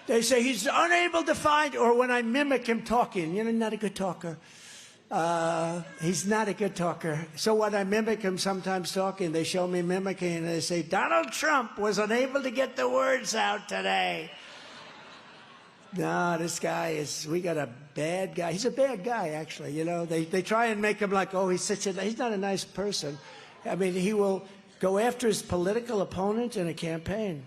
They say he's unable to find, or when I mimic him talking, not a good talker. He's not a good talker. So when I mimic him sometimes talking, they show me mimicking, and they say, Donald Trump was unable to get the words out today. No, this guy we got a bad guy. He's a bad guy, actually. They try and make him like, oh, he's not a nice person. I mean, he will go after his political opponent in a campaign,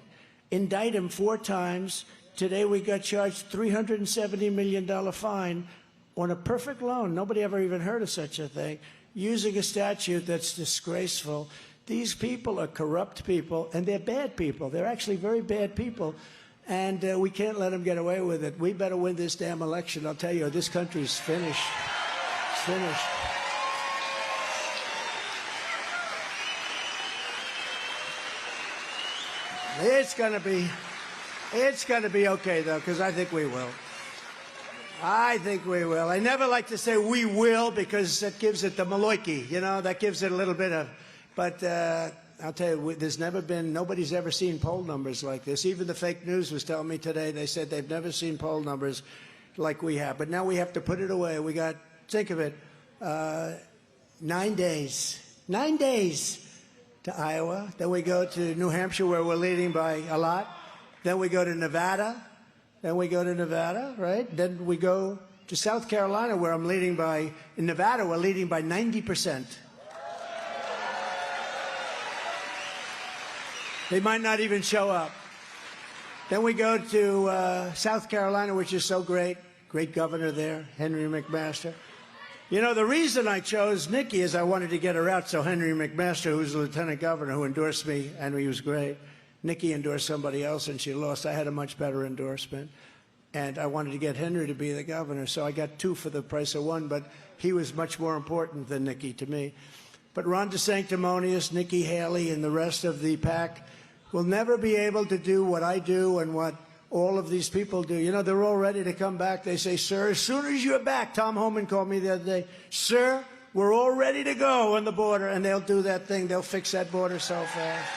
indict him 4 times. Today we got charged $370 million fine on a perfect loan. Nobody ever even heard of such a thing, using a statute that's disgraceful. These people are corrupt people, and they're bad people. They're actually very bad people, and we can't let them get away with it. We better win this damn election. I'll tell you, this country's finished. It's finished. It's gonna be okay, though, because I think we will. I think we will. I never like to say we will because that gives it the maloiki, that gives it a little bit of, but I'll tell you, nobody's ever seen poll numbers like this. Even the fake news was telling me today, they said they've never seen poll numbers like we have. But now we have to put it away. We got, think of it, 9 days. 9 days to Iowa. Then we go to New Hampshire, where we're leading by a lot. Then we go to Nevada. Right? Then we go to South Carolina, where in Nevada, we're leading by 90%. They might not even show up. Then we go to South Carolina, which is so great. Great governor there, Henry McMaster. You know, the reason I chose Nikki is I wanted to get her out so Henry McMaster, who's the lieutenant governor, who endorsed me, and he was great. Nikki endorsed somebody else, and she lost. I had a much better endorsement. And I wanted to get Henry to be the governor, so I got 2 for the price of 1, but he was much more important than Nikki to me. But Ron DeSanctimonious, Nikki Haley, and the rest of the pack will never be able to do what I do and what all of these people do. You know, they're all ready to come back. They say, sir, as soon as you're back, Tom Homan called me the other day, sir, we're all ready to go on the border, and they'll do that thing. They'll fix that border so fast.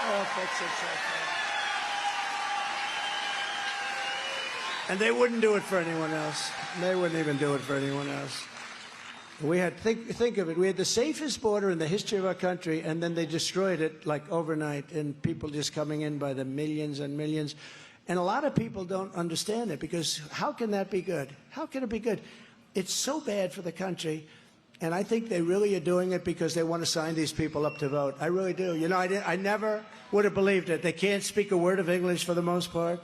They'll fix it so fast. And they wouldn't do it for anyone else. They wouldn't even do it for anyone else. We had, think of it, we had the safest border in the history of our country, and then they destroyed it like overnight, and people just coming in by the millions and millions. And a lot of people don't understand it, because how can that be good? How can it be good? It's so bad for the country, and I think they really are doing it because they want to sign these people up to vote. I really do. You know, I never would have believed it. They can't speak a word of English for the most part,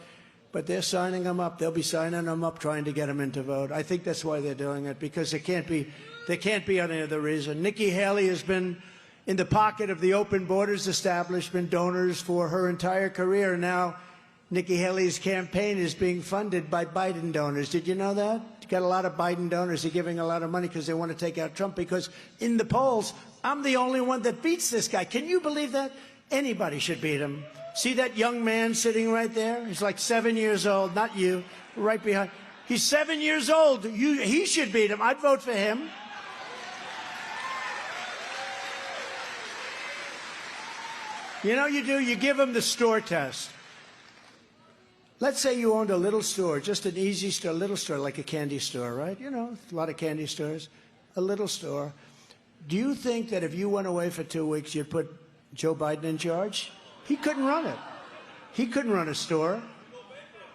but they're signing them up. They'll be signing them up, trying to get them in to vote. I think that's why they're doing it, because there can't be any other reason. Nikki Haley has been in the pocket of the open borders establishment donors for her entire career. Now, Nikki Haley's campaign is being funded by Biden donors. Did you know that? You got a lot of Biden donors. They're giving a lot of money because they want to take out Trump, because in the polls, I'm the only one that beats this guy. Can you believe that? Anybody should beat him. See that young man sitting right there? He's like 7 years old, not you, right behind. He's 7 years old. He should beat him. I'd vote for him. You know, you do, you give him the store test. Let's say you owned a little store, just an easy store, a little store, like a candy store, right? You know, a lot of candy stores, a little store. Do you think that if you went away for 2 weeks, you'd put Joe Biden in charge? He couldn't run it. He couldn't run a store.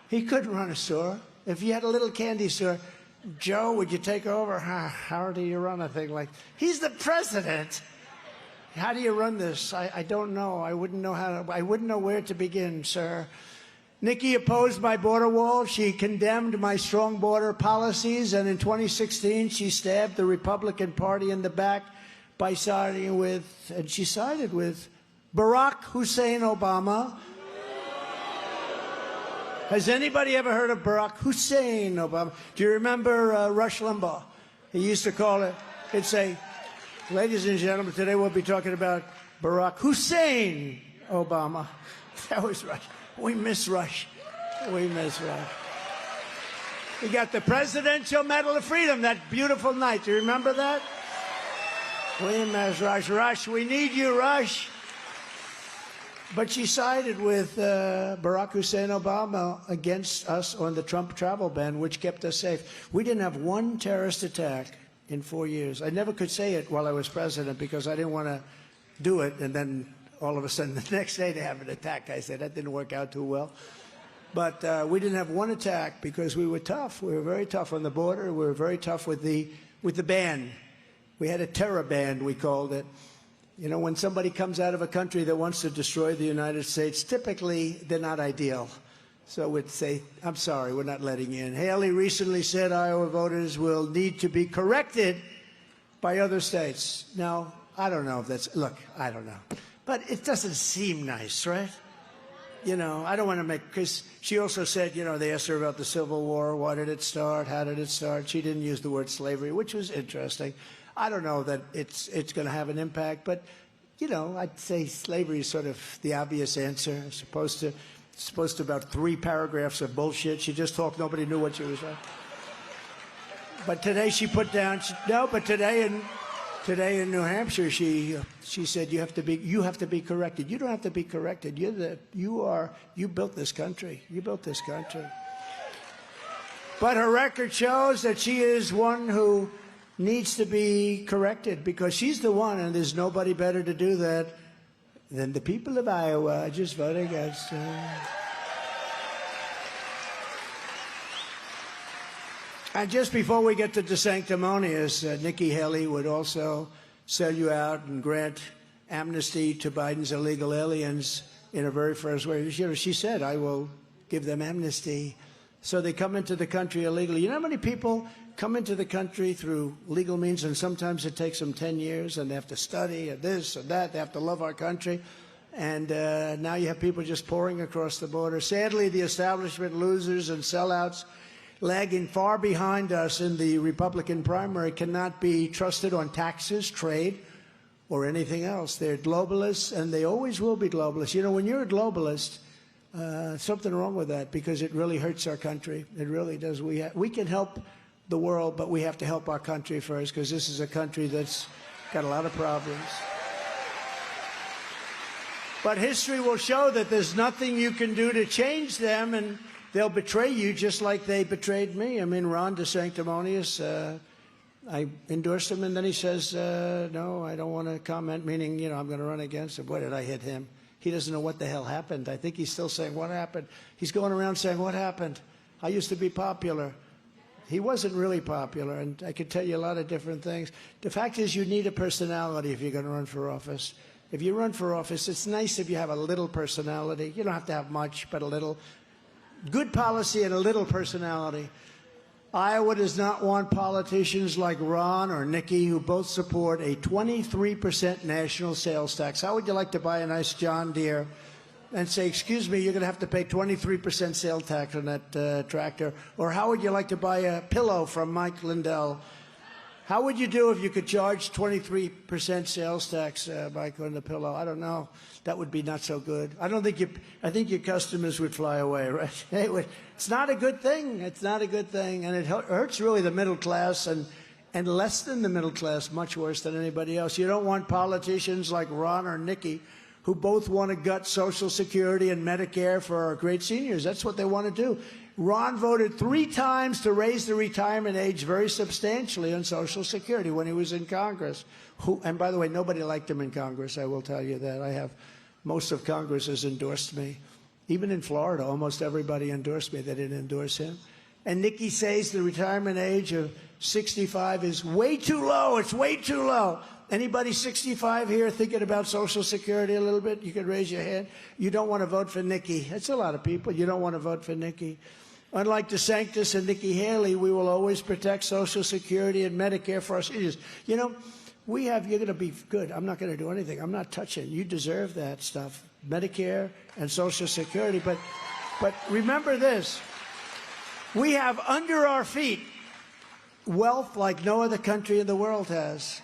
He couldn't run a store. If you had a little candy store, Joe, would you take over? How do you run a thing like that? He's the president. How do you run this? I don't know. I wouldn't know how to, I wouldn't know where to begin, sir. Nikki opposed my border wall. She condemned my strong border policies, and in 2016, she stabbed the Republican Party in the back by siding with, and she sided with Barack Hussein Obama. Has anybody ever heard of Barack Hussein Obama? Do you remember Rush Limbaugh? He used to call it, he'd say, ladies and gentlemen, today we'll be talking about Barack Hussein Obama. That was Rush. We miss Rush. We miss Rush. We got the Presidential Medal of Freedom that beautiful night. Do you remember that? We miss Rush. Rush, we need you, Rush. But she sided with Barack Hussein Obama against us on the Trump travel ban, which kept us safe. We didn't have one terrorist attack in 4 years. I never could say it while I was president because I didn't want to do it, and then all of a sudden the next day they have an attack. I said, that didn't work out too well. But we didn't have one attack because we were tough. We were very tough on the border. We were very tough with the ban. We had a terror ban, we called it. You know, when somebody comes out of a country that wants to destroy the United States, typically they're not ideal. So we'd say, I'm sorry, we're not letting you in. Haley recently said Iowa voters will need to be corrected by other states. Now, I don't know if that's, look, I don't know. But it doesn't seem nice, right? You know, I don't want to make, because she also said, you know, they asked her about the Civil War. Why did it start? How did it start? She didn't use the word slavery, which was interesting. I don't know that it's going to have an impact, but, you know, I'd say slavery is sort of the obvious answer. It's supposed to about 3 paragraphs of bullshit. She just talked. Nobody knew what she was saying. But today she put down, but today in New Hampshire, she said you have to be corrected. You don't have to be corrected. You built this country. You built this country. But her record shows that she is one who needs to be corrected because she's the one, and there's nobody better to do that than the people of Iowa. Just vote against her. And just before we get to DeSanctimonious, Nikki Haley would also sell you out and grant amnesty to Biden's illegal aliens in her very first way. You know, she said, I will give them amnesty. So they come into the country illegally. You know how many people come into the country through legal means, and sometimes it takes them 10 years, and they have to study, and this and that. They have to love our country. And now you have people just pouring across the border. Sadly, the establishment losers and sellouts lagging far behind us in the Republican primary cannot be trusted on taxes, trade, or anything else. They're globalists, and they always will be globalists. You know, when you're a globalist, something wrong with that, because it really hurts our country. It really does. We can help the world, but we have to help our country first, because this is a country that's got a lot of problems. But history will show that there's nothing you can do to change them, and they'll betray you just like they betrayed me. I mean, Ron DeSanctimonious, I endorsed him, and then he says, no, I don't want to comment, meaning, you know, I'm going to run against him. Boy, did I hit him. He doesn't know what the hell happened. I think he's still saying, what happened? He's going around saying, what happened? I used to be popular. He wasn't really popular, and I could tell you a lot of different things. The fact is, you need a personality if you're going to run for office. If you run for office, it's nice if you have a little personality. You don't have to have much, but a little. Good policy and a little personality. Iowa does not want politicians like Ron or Nikki, who both support a 23% national sales tax. How would you like to buy a nice John Deere and say, excuse me, you're going to have to pay 23% sales tax on that tractor? Or how would you like to buy a pillow from Mike Lindell? How would you do if you could charge 23% sales tax, Mike, on the pillow? I don't know. That would be not so good. I think your customers would fly away, right? It's not a good thing. It's not a good thing. And it hurts really the middle class and less than the middle class, much worse than anybody else. You don't want politicians like Ron or Nikki, who both want to gut Social Security and Medicare for our great seniors. That's what they want to do. Ron voted 3 times to raise the retirement age very substantially on Social Security when he was in Congress. And by the way, nobody liked him in Congress, I will tell you that. Most of Congress has endorsed me. Even in Florida, almost everybody endorsed me. They didn't endorse him. And Nikki says the retirement age of 65 is way too low. It's way too low. Anybody 65 here thinking about Social Security a little bit? You could raise your hand. You don't want to vote for Nikki. That's a lot of people. You don't want to vote for Nikki. Unlike DeSantis and Nikki Haley, we will always protect Social Security and Medicare for our seniors. You know, you're going to be good. I'm not going to do anything. I'm not touching. You deserve that stuff, Medicare and Social Security. But remember this. We have under our feet wealth like no other country in the world has.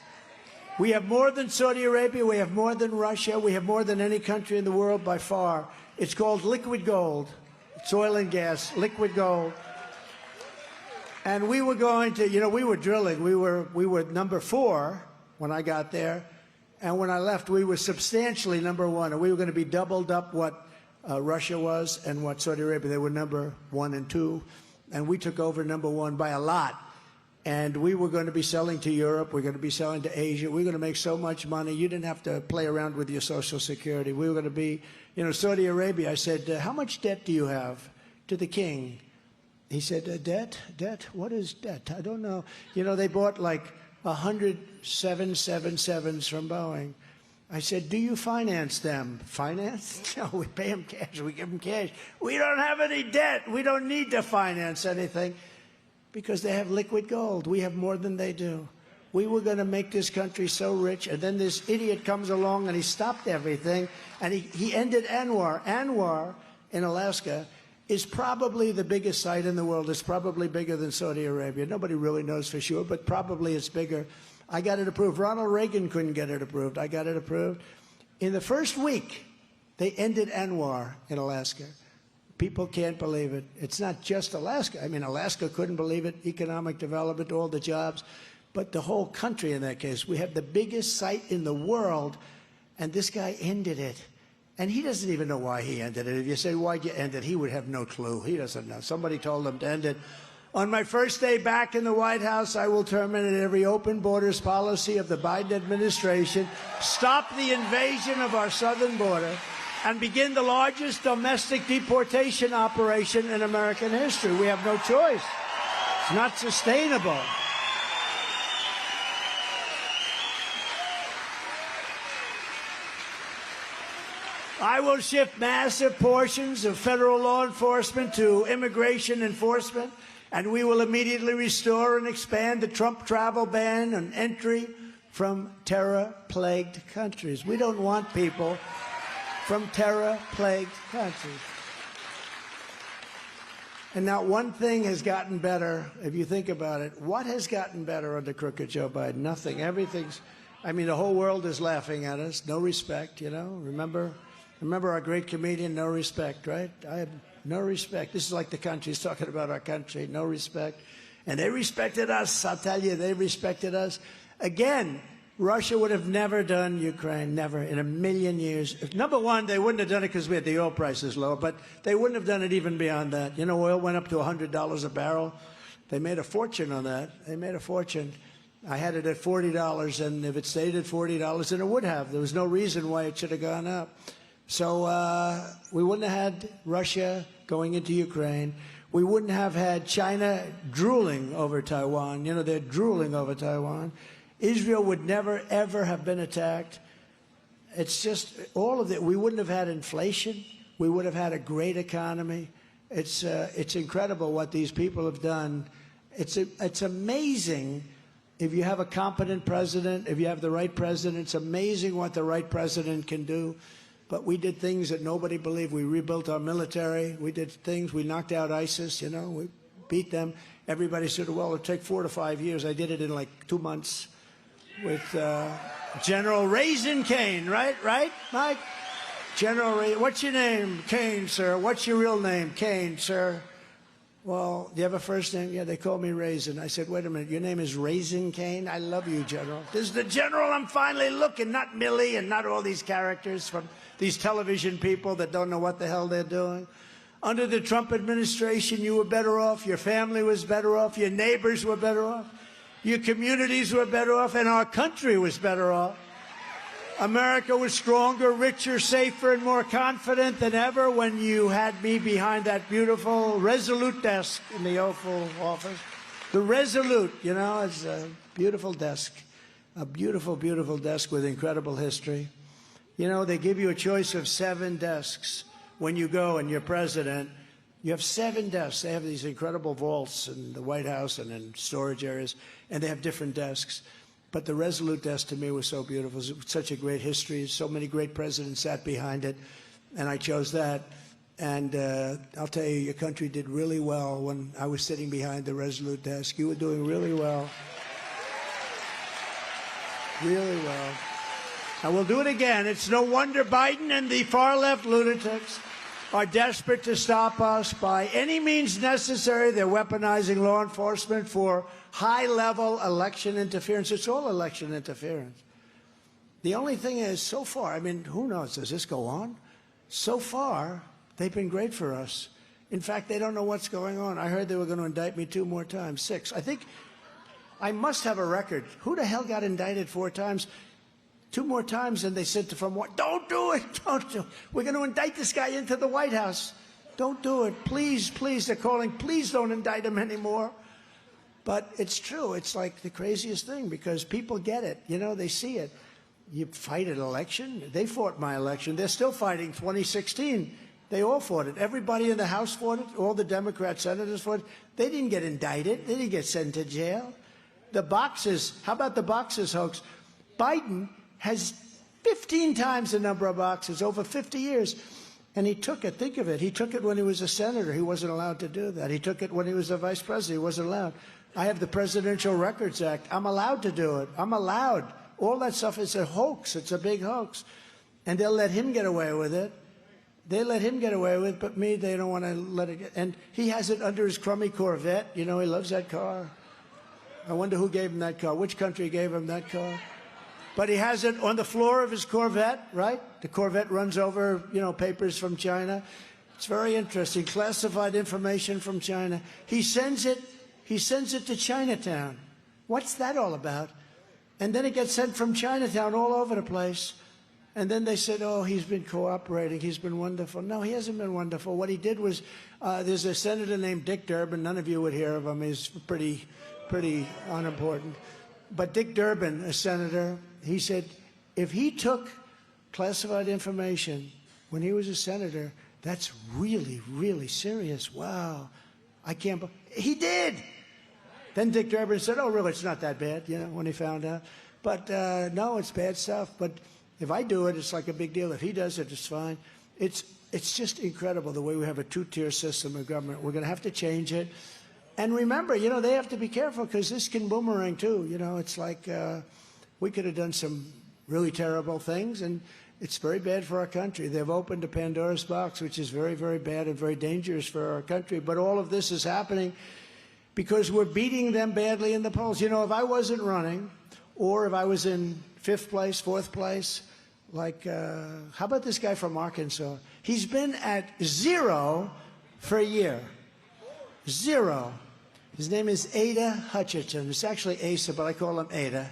We have more than Saudi Arabia. We have more than Russia. We have more than any country in the world by far. It's called liquid gold. It's oil and gas, liquid gold. And we were going to, you know, we were drilling. We were number 4 when I got there. And when I left, we were substantially number 1. And we were going to be doubled up what Russia was and what Saudi Arabia. They were number 1 and 2. And we took over number 1 by a lot. And we were going to be selling to Europe. We're going to be selling to Asia. We're going to make so much money. You didn't have to play around with your Social Security. We were going to be, you know, Saudi Arabia. I said, how much debt do you have? To the king. He said, debt? Debt? What is debt? I don't know. You know, they bought like 100 777s from Boeing. I said, do you finance them? Finance? No, we pay them cash. We give them cash. We don't have any debt. We don't need to finance anything. Because they have liquid gold. We have more than they do. We were going to make this country so rich, and then this idiot comes along and he stopped everything, and he ended ANWR. ANWR in Alaska is probably the biggest site in the world. It's probably bigger than Saudi Arabia. Nobody really knows for sure, but probably it's bigger. I got it approved. Ronald Reagan couldn't get it approved. I got it approved. In the first week, they ended ANWR in Alaska. People can't believe it. It's not just Alaska. I mean, Alaska couldn't believe it. Economic development, all the jobs. But the whole country in that case. We have the biggest site in the world, and this guy ended it. And he doesn't even know why he ended it. If you say, why'd you end it? He would have no clue. He doesn't know. Somebody told him to end it. On my first day back in the White House, I will terminate every open borders policy of the Biden administration, stop the invasion of our southern border, and begin the largest domestic deportation operation in American history. We have no choice. It's not sustainable. I will shift massive portions of federal law enforcement to immigration enforcement, and we will immediately restore and expand the Trump travel ban on entry from terror-plagued countries. We don't want people from terror-plagued countries. And not one thing has gotten better, if you think about it. What has gotten better under crooked Joe Biden? Nothing. Everything's, I mean, the whole world is laughing at us. No respect, you know. Remember our great comedian, no respect, right? I have no respect. This is like the country. He's talking about our country. No respect. And they respected us. I'll tell you, they respected us. Again, Russia would have never done Ukraine, never, in a million years. Number one, they wouldn't have done it because we had the oil prices low, but they wouldn't have done it even beyond that. You know, oil went up to $100 a barrel. They made a fortune on that. They made a fortune. I had it at $40, and if it stayed at $40, then it would have. There was no reason why it should have gone up. So we wouldn't have had Russia going into Ukraine. We wouldn't have had China drooling over Taiwan. You know, they're drooling over Taiwan. Israel would never, ever have been attacked. It's just all of it. We wouldn't have had inflation. We would have had a great economy. It's incredible what these people have done. It's amazing if you have a competent president, if you have the right president. It's amazing what the right president can do. But we did things that nobody believed. We rebuilt our military. We did things. We knocked out ISIS, you know. We beat them. Everybody said, well, it'll take 4 to 5 years. I did it in like 2 months with General Raisin Kane, right, Mike? General Raisin. What's your name? Kane, sir. What's your real name? Kane, sir. Well, do you have a first name? Yeah, they call me Raisin. I said, wait a minute, your name is Raisin Kane? I love you, General. This is the General I'm finally looking, not Millie and not all these characters from these television people that don't know what the hell they're doing. Under the Trump administration, you were better off, your family was better off, your neighbors were better off, your communities were better off, and our country was better off. America was stronger, richer, safer, and more confident than ever when you had me behind that beautiful Resolute desk in the Oval Office. The Resolute, you know, it's a beautiful desk, a beautiful, beautiful desk with incredible history. You know, they give you a choice of 7 desks when you go and you're president. You have 7 desks. They have these incredible vaults in the White House and in storage areas, and they have different desks. But the Resolute desk to me was so beautiful. It was such a great history. So many great presidents sat behind it, and I chose that. And I'll tell you, your country did really well when I was sitting behind the Resolute desk. You were doing really well. Really well. And we'll do it again. It's no wonder Biden and the far-left lunatics are desperate to stop us by any means necessary. They're weaponizing law enforcement for high-level election interference. It's all election interference. The only thing is, so far, I mean, who knows? Does this go on? So far, they've been great for us. In fact, they don't know what's going on. I heard they were going to indict me 2 more times, 6. I think I must have a record. Who the hell got indicted 4 times? 2 more times, and they said to from what? Don't do it. Don't do it. We're going to indict this guy into the White House. Don't do it. Please, please. They're calling. Please don't indict him anymore. But it's true. It's like the craziest thing because people get it. You know, they see it. You fight an election. They fought my election. They're still fighting 2016. They all fought it. Everybody in the House fought it. All the Democrat senators fought it. They didn't get indicted. They didn't get sent to jail. The boxes. How about the boxes hoax? Biden has 15 times the number of boxes over 50 years. And he took it. Think of it. He took it when he was a senator. He wasn't allowed to do that. He took it when he was a vice president. He wasn't allowed. I have the Presidential Records Act. I'm allowed to do it. I'm allowed. All that stuff is a hoax. It's a big hoax. And they'll let him get away with it. They let him get away with it, but me, they don't want to let it get. And he has it under his crummy Corvette. You know, he loves that car. I wonder who gave him that car. Which country gave him that car? But he has it on the floor of his Corvette, right? The Corvette runs over, you know, papers from China. It's very interesting. Classified information from China. He sends it to Chinatown. What's that all about? And then it gets sent from Chinatown all over the place. And then they said, oh, he's been cooperating. He's been wonderful. No, he hasn't been wonderful. What he did was, there's a senator named Dick Durbin. None of you would hear of him. He's pretty unimportant. But Dick Durbin, a senator, he said, if he took classified information when he was a senator, that's really, really serious. Wow. I can't he did. Then Dick Durbin said, oh, really, it's not that bad, you know, when he found out. But no, it's bad stuff. But if I do it, it's like a big deal. If he does it, it's fine. It's just incredible the way we have a two-tier system of government. We're going to have to change it. And remember, you know, they have to be careful because this can boomerang too. You know, it's like we could have done some really terrible things, and it's very bad for our country. They've opened a Pandora's box, which is very, very bad and very dangerous for our country. But all of this is happening because we're beating them badly in the polls. You know, if I wasn't running, or if I was in 5th place, 4th place, like, how about this guy from Arkansas? He's been at 0 for a year. 0. His name is Ada Hutchinson. It's actually Asa, but I call him Ada.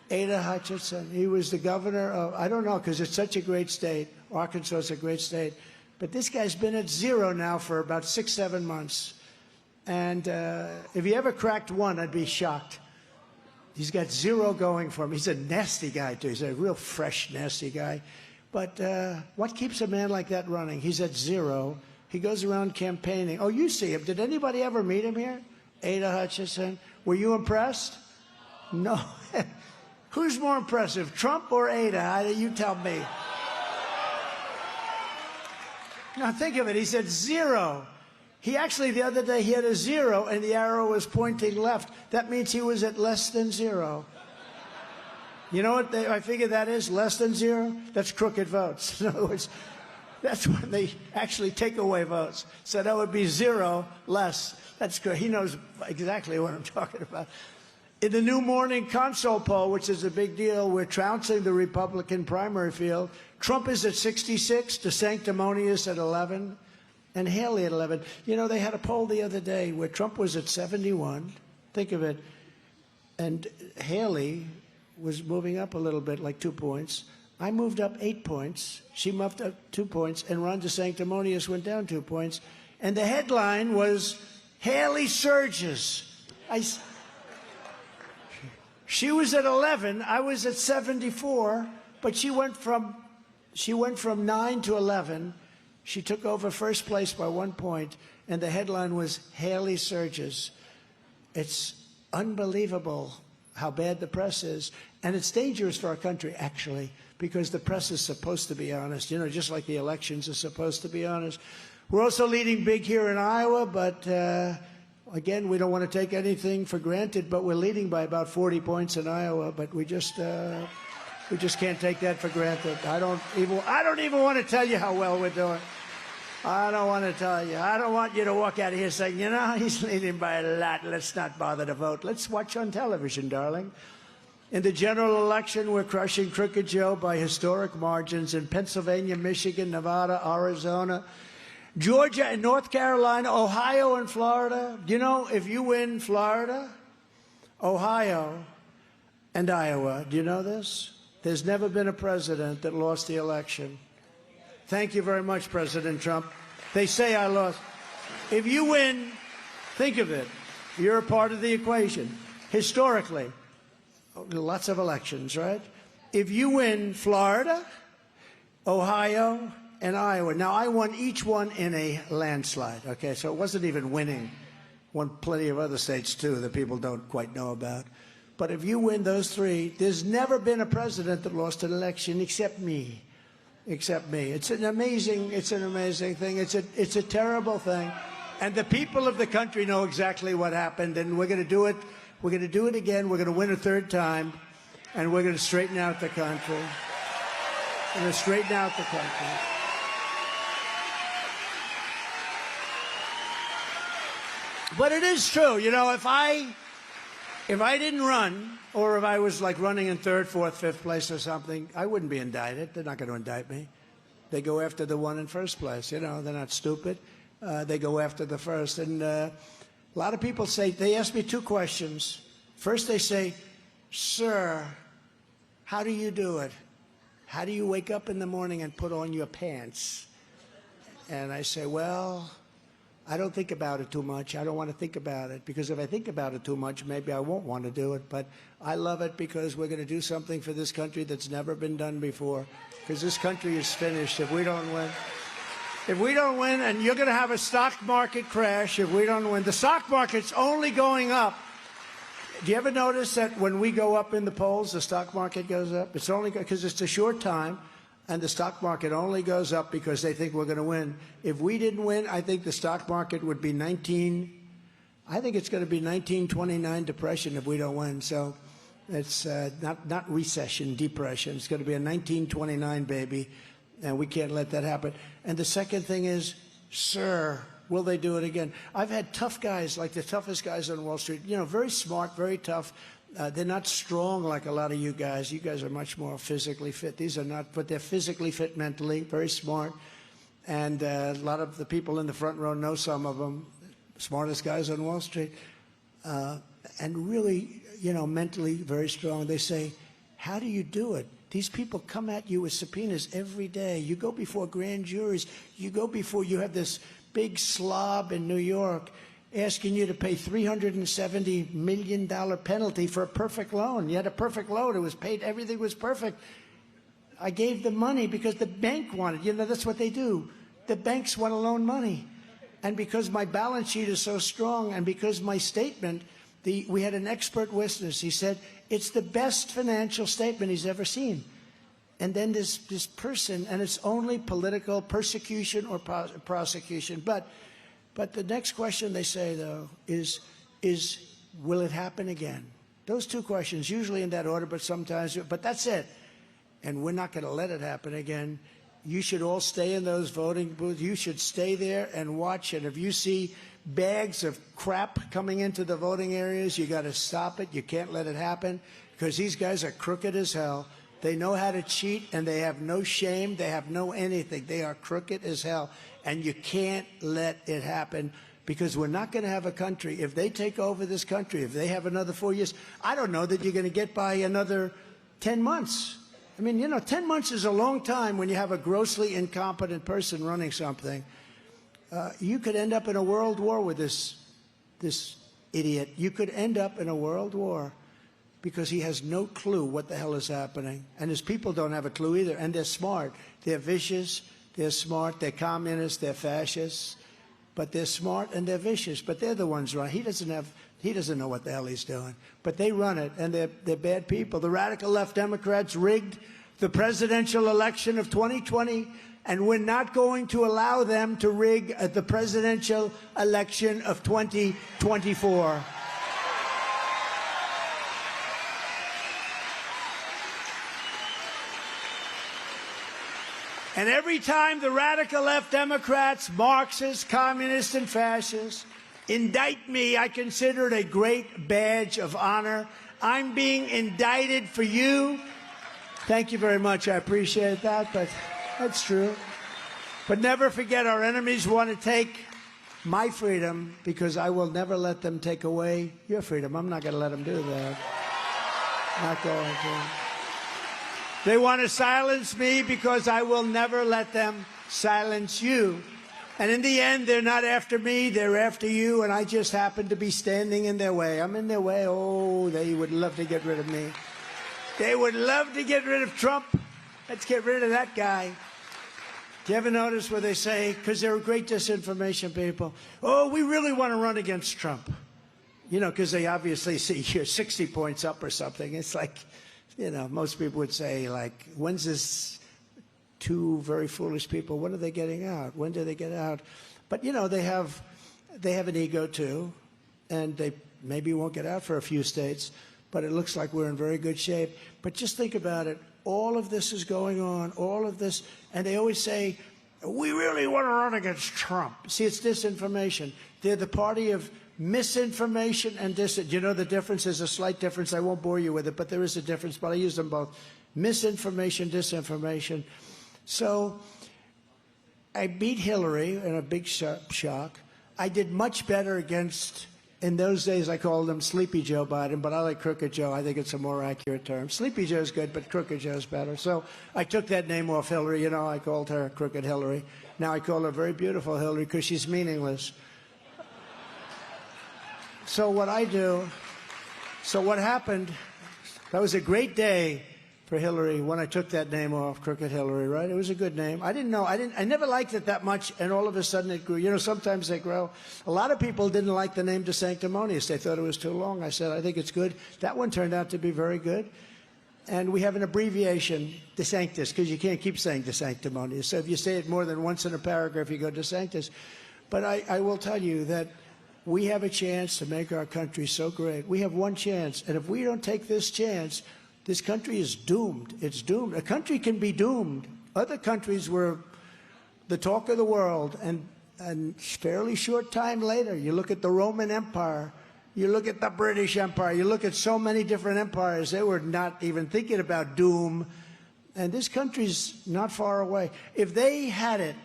Ada Hutchinson. He was the governor of, I don't know, because it's such a great state. Arkansas is a great state. But this guy's been at 0 now for about 6, 7 months. And if he ever cracked 1, I'd be shocked. He's got 0 going for him. He's a nasty guy, too. He's a real fresh, nasty guy. But what keeps a man like that running? He's at 0. He goes around campaigning. Oh, you see him. Did anybody ever meet him here? Ada Hutchinson. Were you impressed? No. Who's more impressive, Trump or Ada? You tell me. Now, think of it. He's at 0. He actually, the other day, he had a 0, and the arrow was pointing left. That means he was at less than 0. You know what I figure that is? Less than 0? That's crooked votes. In other words, that's when they actually take away votes. So that would be 0 less. That's good. He knows exactly what I'm talking about. In the new morning console poll, which is a big deal, we're trouncing the Republican primary field. Trump is at 66, DeSanctimonious at 11, and Haley at 11. You know, they had a poll the other day where Trump was at 71. Think of it. And Haley was moving up a little bit, like 2 points. I moved up 8 points. She moved up 2 points. And Ron DeSanctimonious went down 2 points. And the headline was, Haley surges. She was at 11. I was at 74. But she went from 9 to 11. She took over first place by 1 point. And the headline was, Haley surges. It's unbelievable how bad the press is. And it's dangerous for our country, actually, because the press is supposed to be honest, you know, just like the elections are supposed to be honest. We're also leading big here in Iowa, but again, we don't want to take anything for granted, but we're leading by about 40 points in Iowa, but we just can't take that for granted. I don't even want to tell you how well we're doing. I don't want to tell you. I don't want you to walk out of here saying, you know, he's leading by a lot. Let's not bother to vote. Let's watch on television, darling. In the general election, we're crushing Crooked Joe by historic margins in Pennsylvania, Michigan, Nevada, Arizona, Georgia, and North Carolina, Ohio, and Florida. You know, if you win Florida, Ohio, and Iowa, do you know this? There's never been a president that lost the election. Thank you very much, President Trump. They say I lost. If you win, think of it. You're a part of the equation. Historically, lots of elections, right? If you win Florida, Ohio, and Iowa. Now, I won each one in a landslide, okay? So it wasn't even winning. Won plenty of other states, too, that people don't quite know about. But if you win those 3, there's never been a president that lost an election except me. Except me. It's an amazing thing. It's a terrible thing. And the people of the country know exactly what happened, and we're going to do it. We're going to do it again. We're going to win a 3rd time, and we're going to straighten out the country. We're going to straighten out the country. But it is true. You know, if I didn't run, or if I was like running in 3rd, 4th, 5th place or something, I wouldn't be indicted. They're not going to indict me. They go after the one in 1st place. You know, they're not stupid. They go after the first. And a lot of people say, they ask me 2 questions. First, they say, sir, how do you do it? How do you wake up in the morning and put on your pants? And I say, well, I don't think about it too much. I don't want to think about it, because if I think about it too much, maybe I won't want to do it. But I love it because we're going to do something for this country that's never been done before, because this country is finished if we don't win. If we don't win, and you're going to have a stock market crash if we don't win. The stock market's only going up. Do you ever notice that when we go up in the polls, the stock market goes up? It's only because it's a short time. And the stock market only goes up because they think we're going to win. If we didn't win, I think the stock market would be I think it's going to be 1929 depression if we don't win. So it's not recession, depression. It's going to be a 1929, baby, and we can't let that happen. And the second thing is, sir, will they do it again? I've had tough guys, like the toughest guys on Wall Street, you know, very smart, very tough. They're not strong like a lot of you guys. You guys are much more physically fit. These are not, but they're physically fit mentally, very smart. And a lot of the people in the front row know some of them, smartest guys on Wall Street. And really, you know, mentally very strong. They say, how do you do it? These people come at you with subpoenas every day. You go before grand juries. You go before, you have this big slob in New York asking you to pay $370 million penalty for a perfect loan. You had a perfect loan. It was paid. Everything was perfect. I gave the money because the bank wanted. You know, that's what they do. The banks want to loan money. And because my balance sheet is so strong, and because my statement, we had an expert witness. He said, it's the best financial statement he's ever seen. And then this person, and it's only political persecution or prosecution. But the next question they say, though, is will it happen again? Those two questions, usually in that order, but sometimes, but that's it. And we're not going to let it happen again. You should all stay in those voting booths. You should stay there and watch it. If you see bags of crap coming into the voting areas, you got to stop it. You can't let it happen, because these guys are crooked as hell. They know how to cheat, and they have no shame. They have no anything. They are crooked as hell. And you can't let it happen, because we're not going to have a country. If they take over this country, if they have another 4 years, I don't know that you're going to get by another 10 months. I mean, you know, 10 months is a long time when you have a grossly incompetent person running something. You could end up in a world war with this idiot. You could end up in a world war because he has no clue what the hell is happening. And his people don't have a clue either. And they're smart. They're vicious. They're smart. They're communists. They're fascists. But they're smart and they're vicious. But they're the ones running. He doesn't know what the hell he's doing. But they run it, and they're bad people. The radical left Democrats rigged the presidential election of 2020, and we're not going to allow them to rig the presidential election of 2024. And every time the radical left Democrats, Marxists, communists, and fascists indict me, I consider it a great badge of honor. I'm being indicted for you. Thank you very much. I appreciate that, but that's true. But never forget, our enemies want to take my freedom, because I will never let them take away your freedom. I'm not going to let them do that. Not going to. They want to silence me because I will never let them silence you. And in the end, they're not after me, they're after you, and I just happen to be standing in their way. I'm in their way. Oh, they would love to get rid of me. They would love to get rid of Trump. Let's get rid of that guy. Do you ever notice where they say, because they're great disinformation people, oh, we really want to run against Trump? You know, because they obviously see you're 60 points up or something. It's like, you know, most people would say, like, when's this two very foolish people, when are they getting out? When do they get out? But, you know, they have an ego, too, and they maybe won't get out for a few states, but it looks like we're in very good shape. But just think about it. All of this is going on, all of this, and they always say, we really want to run against Trump. See, it's disinformation. They're the party of misinformation and you know the difference? There's a slight difference. I won't bore you with it, but there is a difference, but I use them both. Misinformation, disinformation. So I beat Hillary in a big shock. I did much better against, in those days I called him Sleepy Joe Biden, but I like Crooked Joe. I think it's a more accurate term. Sleepy Joe's good, but Crooked Joe's better. So I took that name off Hillary. You know, I called her Crooked Hillary. Now I call her Very Beautiful Hillary because she's meaningless. So what I do, so what happened, that was a great day for Hillary when I took that name off, Crooked Hillary, right? It was a good name. I didn't know, I never liked it that much, and all of a sudden it grew. You know, sometimes they grow. A lot of people didn't like the name De Sanctimonious. They thought it was too long. I said, I think it's good. That one turned out to be very good. And we have an abbreviation, De Sanctis, because you can't keep saying De Sanctimonious. So if you say it more than once in a paragraph, you go De Sanctis. But I will tell you that we have a chance to make our country so great. We have one chance, and if we don't take this chance, this country is doomed. It's doomed. A country can be doomed. Other countries were the talk of the world, and fairly short time later, you look at the Roman Empire, you look at the British Empire, you look at so many different empires, they were not even thinking about doom. And this country's not far away. If they had it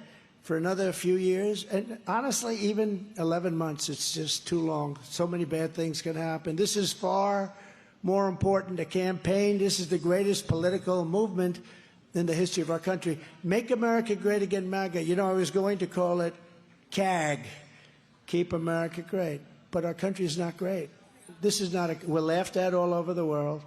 for another few years, and honestly, even 11 months, it's just too long. So many bad things can happen. This is far more important, a campaign. This is the greatest political movement in the history of our country. Make America Great Again, MAGA. You know, I was going to call it CAG, Keep America Great. But our country is not great. This is not we're laughed at all over the world.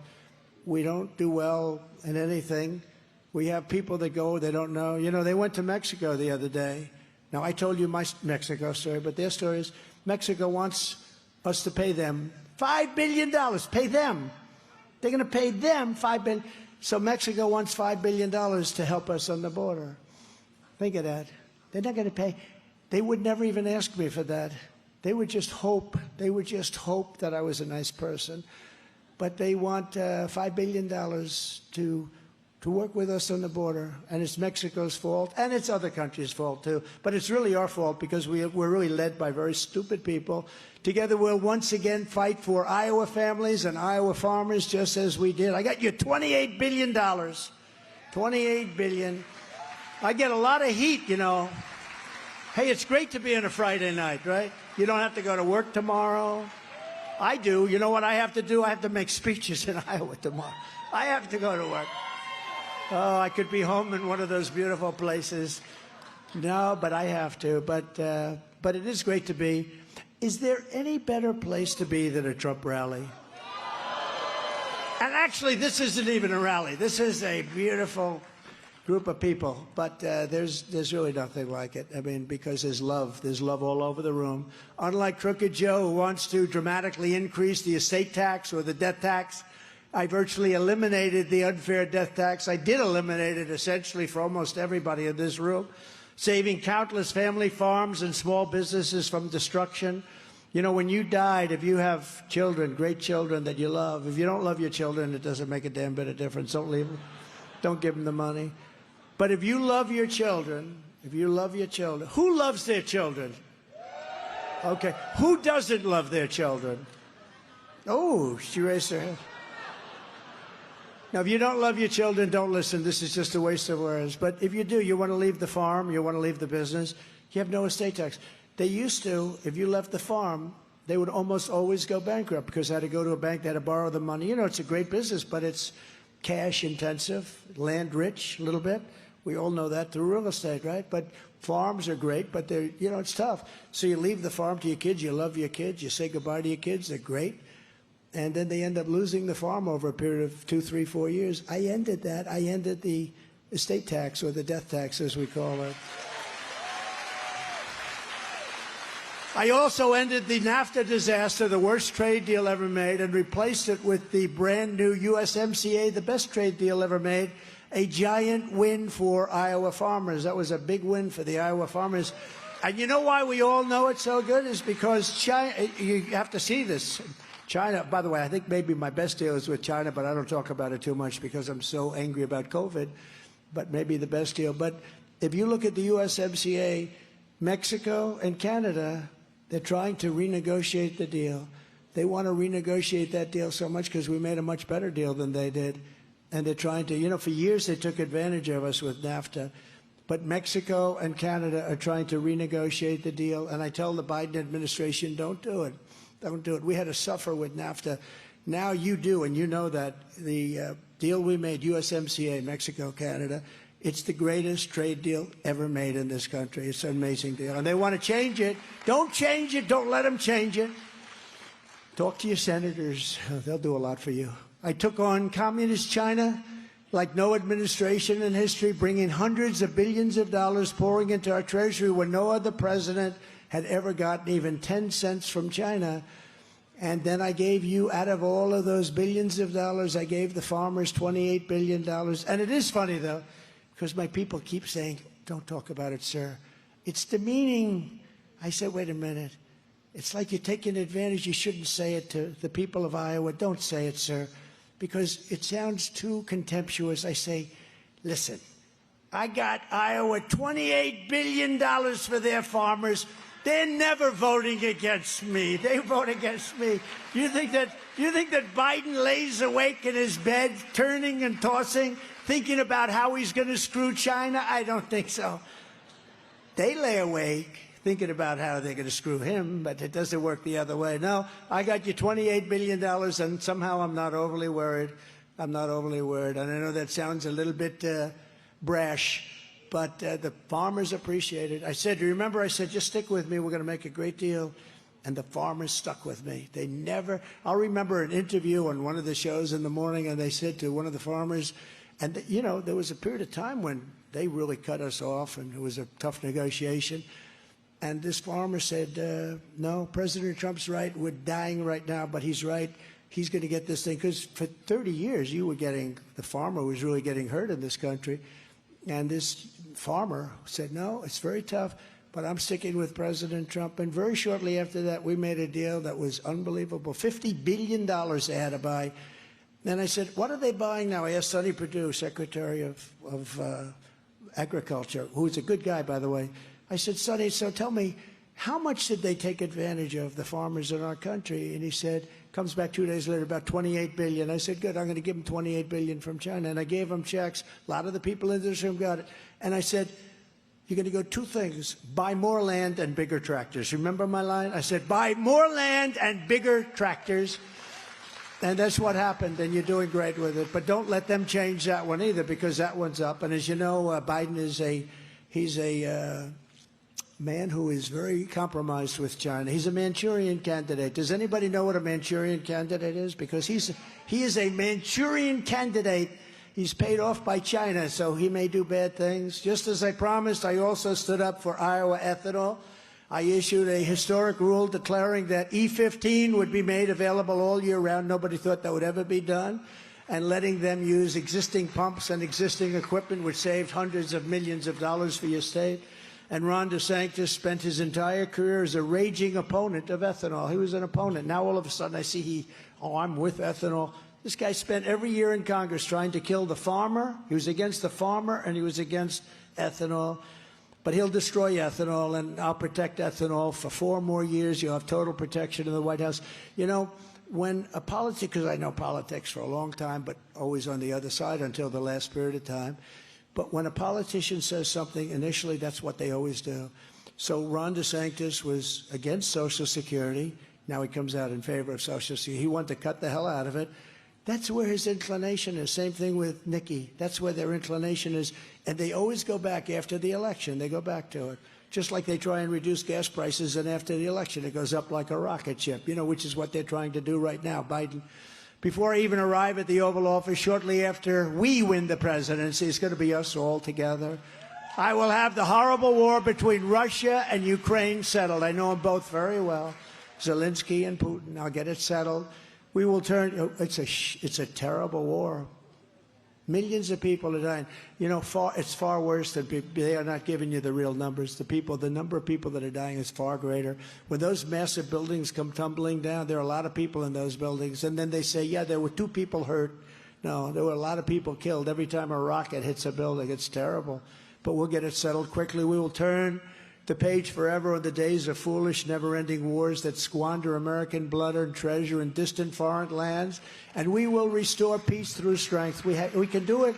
We don't do well in anything. We have people that go, they don't know. You know, they went to Mexico the other day. Now, I told you my Mexico story, but their story is Mexico wants us to pay them $5 billion. Pay them. They're going to pay them $5 billion. So Mexico wants $5 billion to help us on the border. Think of that. They're not going to pay. They would never even ask me for that. They would just hope. They would just hope that I was a nice person. But they want $5 billion to work with us on the border. And it's Mexico's fault, and it's other countries' fault, too. But it's really our fault because we're really led by very stupid people. Together, we'll once again fight for Iowa families and Iowa farmers, just as we did. I got you $28 billion. $28 billion. I get a lot of heat, you know. Hey, it's great to be on a Friday night, right? You don't have to go to work tomorrow. I do. You know what I have to do? I have to make speeches in Iowa tomorrow. I have to go to work. Oh, I could be home in one of those beautiful places. No, but I have to. But it is great to be. Is there any better place to be than a Trump rally? And actually, this isn't even a rally. This is a beautiful group of people. But there's really nothing like it. I mean, because there's love. There's love all over the room. Unlike Crooked Joe, who wants to dramatically increase the estate tax or the death tax, I virtually eliminated the unfair death tax. I did eliminate it essentially for almost everybody in this room, saving countless family farms and small businesses from destruction. You know, when you died, if you have children, great children that you love, if you don't love your children, it doesn't make a damn bit of difference. Don't leave them. Don't give them the money. But if you love your children, who loves their children? Okay. Who doesn't love their children? Oh, she raised her hand. Now, if you don't love your children, don't listen. This is just a waste of words. But if you do, you want to leave the farm, you want to leave the business, you have no estate tax. They used to, if you left the farm, they would almost always go bankrupt because they had to go to a bank, they had to borrow the money. You know, it's a great business, but it's cash intensive, land rich a little bit. We all know that through real estate, right? But farms are great, but they're, you know, it's tough. So you leave the farm to your kids, you love your kids, you say goodbye to your kids, they're great. And then they end up losing the farm over a period of 2, 3, 4 years. I ended that. I ended the estate tax, or the death tax, as we call it. I also ended the NAFTA disaster, the worst trade deal ever made, and replaced it with the brand new USMCA, the best trade deal ever made, a giant win for Iowa farmers. That was a big win for the Iowa farmers. And you know why we all know it's so good? Is because China, you have to see this. China, by the way, I think maybe my best deal is with China, but I don't talk about it too much because I'm so angry about COVID, but maybe the best deal. But if you look at the USMCA, Mexico and Canada, they're trying to renegotiate the deal. They want to renegotiate that deal so much because we made a much better deal than they did. And they're trying to, you know, for years they took advantage of us with NAFTA. But Mexico and Canada are trying to renegotiate the deal. And I tell the Biden administration, don't do it. Don't do it. We had to suffer with NAFTA. Now you do, and you know that. The deal we made, USMCA, Mexico, Canada, it's the greatest trade deal ever made in this country. It's an amazing deal. And they want to change it. Don't change it. Don't let them change it. Talk to your senators. They'll do a lot for you. I took on communist China like no administration in history, bringing hundreds of billions of dollars pouring into our treasury when no other president had ever gotten even 10 cents from China. And then I gave you, out of all of those billions of dollars, I gave the farmers $28 billion. And it is funny, though, because my people keep saying, don't talk about it, sir. It's demeaning. I said, wait a minute. It's like you're taking advantage. You shouldn't say it to the people of Iowa. Don't say it, sir, because it sounds too contemptuous. I say, listen, I got Iowa $28 billion for their farmers. They're never voting against me. They vote against me. You think that Biden lays awake in his bed, turning and tossing, thinking about how he's going to screw China? I don't think so. They lay awake thinking about how they're going to screw him, but it doesn't work the other way. No, I got you $28 billion, and somehow I'm not overly worried. I'm not overly worried. And I know that sounds a little bit brash, but the farmers appreciate it. I said, remember, I said, just stick with me. We're going to make a great deal. And the farmers stuck with me. They never, I'll remember an interview on one of the shows in the morning, and they said to one of the farmers, and you know, there was a period of time when they really cut us off, and it was a tough negotiation. And this farmer said, no, President Trump's right. We're dying right now, but he's right. He's going to get this thing. Because for 30 years, the farmer was really getting hurt in this country. And this farmer said, no, it's very tough, but I'm sticking with President Trump. And very shortly after that, we made a deal that was unbelievable. $50 billion they had to buy. And I said, what are they buying now? I asked Sonny Perdue, Secretary of Agriculture, who's a good guy, by the way. I said, Sonny, so tell me, how much did they take advantage of, the farmers in our country? And he said, comes back 2 days later, about $28 billion. I said, good, I'm going to give him $28 billion from China. And I gave him checks. A lot of the people in this room got it. And I said, you're going to go two things, buy more land and bigger tractors. Remember my line? I said, buy more land and bigger tractors. And that's what happened, and you're doing great with it. But don't let them change that one either, because that one's up. And as you know, Biden is he's a man who is very compromised with China. He's a Manchurian candidate. Does anybody know what a Manchurian candidate is? Because he is a Manchurian candidate. He's paid off by China, so he may do bad things. Just as I promised, I also stood up for Iowa ethanol. I issued a historic rule declaring that E15 would be made available all year round. Nobody thought that would ever be done. And letting them use existing pumps and existing equipment, which saved hundreds of millions of dollars for your state. And Ron DeSantis spent his entire career as a raging opponent of ethanol. He was an opponent. Now all of a sudden I see I'm with ethanol. This guy spent every year in Congress trying to kill the farmer. He was against the farmer, and he was against ethanol. But he'll destroy ethanol, and I'll protect ethanol for 4 more years. You'll have total protection in the White House. You know, when a politician, because I know politics for a long time, but always on the other side until the last period of time. But when a politician says something, initially that's what they always do. So Ron DeSantis was against Social Security. Now he comes out in favor of Social Security. He wanted to cut the hell out of it. That's where his inclination is. Same thing with Nikki. That's where their inclination is. And they always go back after the election. They go back to it. Just like they try and reduce gas prices, and after the election it goes up like a rocket ship, you know, which is what they're trying to do right now. Biden, before I even arrive at the Oval Office, shortly after we win the presidency, it's going to be us all together. I will have the horrible war between Russia and Ukraine settled. I know them both very well, Zelensky and Putin. I'll get it settled. We will turn. It's a terrible war. Millions of people are dying. You know, it's far worse than they are not giving you the real numbers. The number of people that are dying is far greater. When those massive buildings come tumbling down, there are a lot of people in those buildings, and then they say, yeah, there were 2 people hurt. No, there were a lot of people killed every time a rocket hits a building. It's terrible. But we'll get it settled quickly. We will turn the page forever on the days of foolish, never-ending wars that squander American blood and treasure in distant foreign lands, and we will restore peace through strength. We can do it.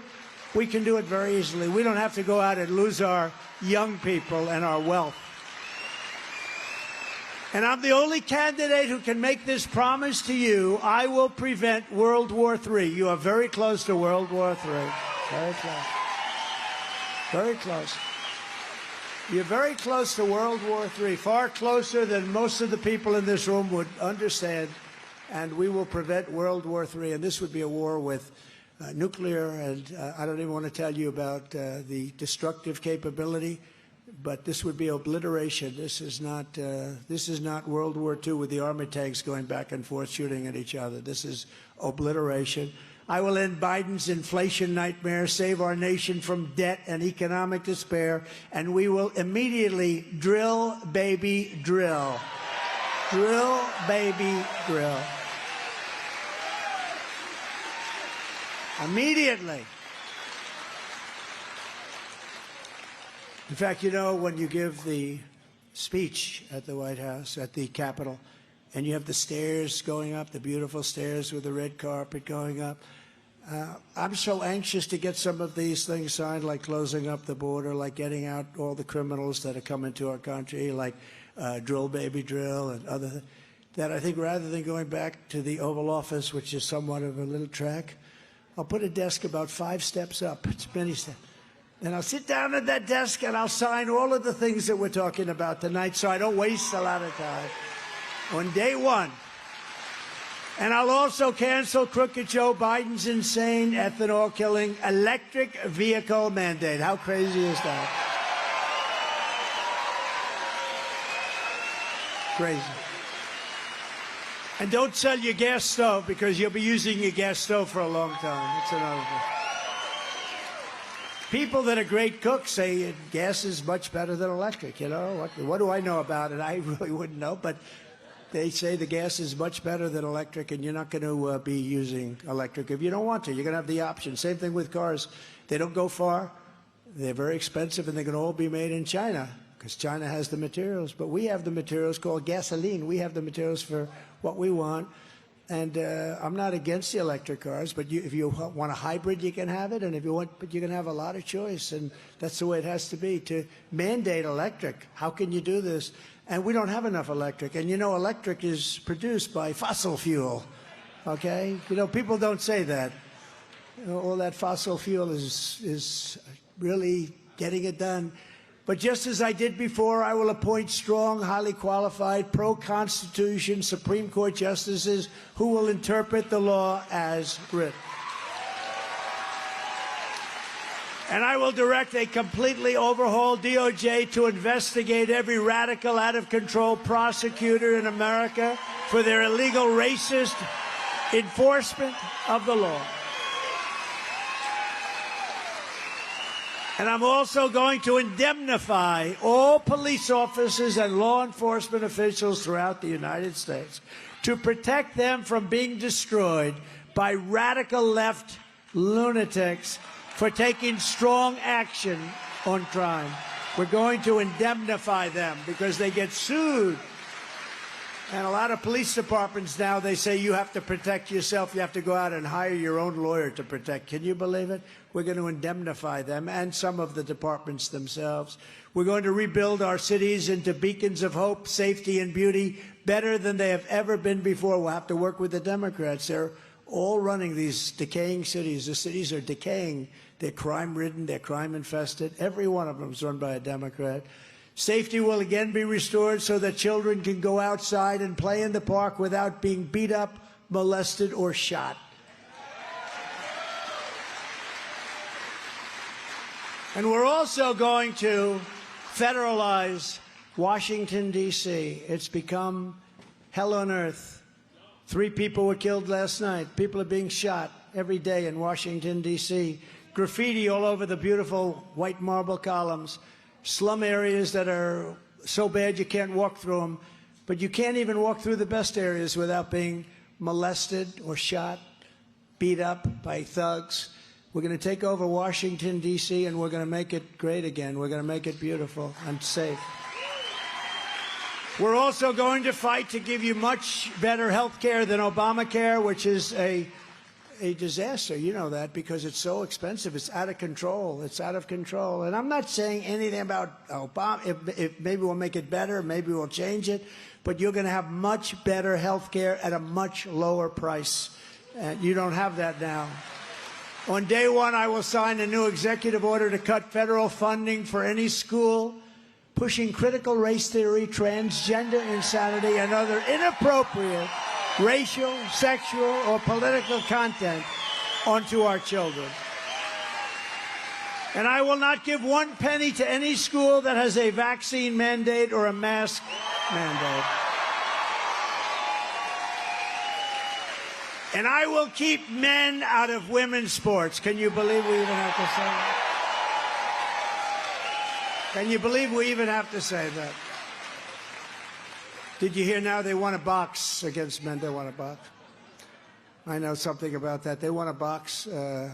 We can do it very easily. We don't have to go out and lose our young people and our wealth. And I'm the only candidate who can make this promise to you. I will prevent World War III. You are very close to World War III. Very close. Very close. You're very close to World War III, far closer than most of the people in this room would understand. and we will prevent World War III. And this would be a war with nuclear, and I don't even want to tell you about the destructive capability, but this would be obliteration. This is not World War II with the army tanks going back and forth shooting at each other. This is obliteration. I will end Biden's inflation nightmare, save our nation from debt and economic despair, and we will immediately drill, baby, drill. Drill, baby, drill. Immediately. In fact, you know, when you give the speech at the White House, at the Capitol, and you have the stairs going up, the beautiful stairs with the red carpet going up, I'm so anxious to get some of these things signed, like closing up the border, like getting out all the criminals that are coming to our country, like drill, baby, drill, and other, that I think rather than going back to the Oval Office, which is somewhat of a little track, I'll put a desk about 5 steps up. It's many steps. And I'll sit down at that desk and I'll sign all of the things that we're talking about tonight so I don't waste a lot of time on day one. And I'll also cancel crooked Joe Biden's insane ethanol-killing electric vehicle mandate. How crazy is that? Crazy. And don't sell your gas stove because you'll be using your gas stove for a long time. That's another thing. People that are great cooks say gas is much better than electric. You know, what do I know about it? I really wouldn't know, but they say the gas is much better than electric, and you're not going to be using electric if you don't want to. You're going to have the option. Same thing with cars. They don't go far. They're very expensive, and they're going to all be made in China because China has the materials. But we have the materials called gasoline. We have the materials for what we want. And I'm not against the electric cars, but if you want a hybrid, you can have it. And if you want, but you can have a lot of choice. And that's the way it has to be. To mandate electric, how can you do this? And we don't have enough electric. And you know, electric is produced by fossil fuel. Okay? You know, people don't say that. You know, all that fossil fuel is really getting it done. But just as I did before, I will appoint strong, highly qualified, pro-Constitution Supreme Court justices who will interpret the law as written. And I will direct a completely overhauled DOJ to investigate every radical, out-of-control prosecutor in America for their illegal, racist enforcement of the law. And I'm also going to indemnify all police officers and law enforcement officials throughout the United States to protect them from being destroyed by radical left lunatics for taking strong action on crime. We're going to indemnify them because they get sued. And a lot of police departments now, they say you have to protect yourself. You have to go out and hire your own lawyer to protect. Can you believe it? We're going to indemnify them and some of the departments themselves. We're going to rebuild our cities into beacons of hope, safety, and beauty better than they have ever been before. We'll have to work with the Democrats. They're all running these decaying cities. The cities are decaying. They're crime-ridden. They're crime-infested. Every one of them is run by a Democrat. Safety will again be restored so that children can go outside and play in the park without being beat up, molested, or shot. And we're also going to federalize Washington, D.C. It's become hell on earth. 3 people were killed last night. People are being shot every day in Washington, D.C. Graffiti all over the beautiful white marble columns. Slum areas that are so bad you can't walk through them. But you can't even walk through the best areas without being molested or shot, beat up by thugs. We're going to take over Washington, D.C., and we're going to make it great again. We're going to make it beautiful and safe. We're also going to fight to give you much better health care than Obamacare, which is a disaster. You know that because it's so expensive. It's out of control. It's out of control. And I'm not saying anything about Obama. If maybe we'll make it better, maybe we'll change it. But you're going to have much better health care at a much lower price. And you don't have that now. On day one, I will sign a new executive order to cut federal funding for any school pushing critical race theory, transgender insanity, and other inappropriate racial, sexual, or political content onto our children. And I will not give 1 penny to any school that has a vaccine mandate or a mask mandate. And I will keep men out of women's sports. Can you believe we even have to say that? Can you believe we even have to say that? Did you hear now they want to box against men? They want to box. I know something about that. They want to box. They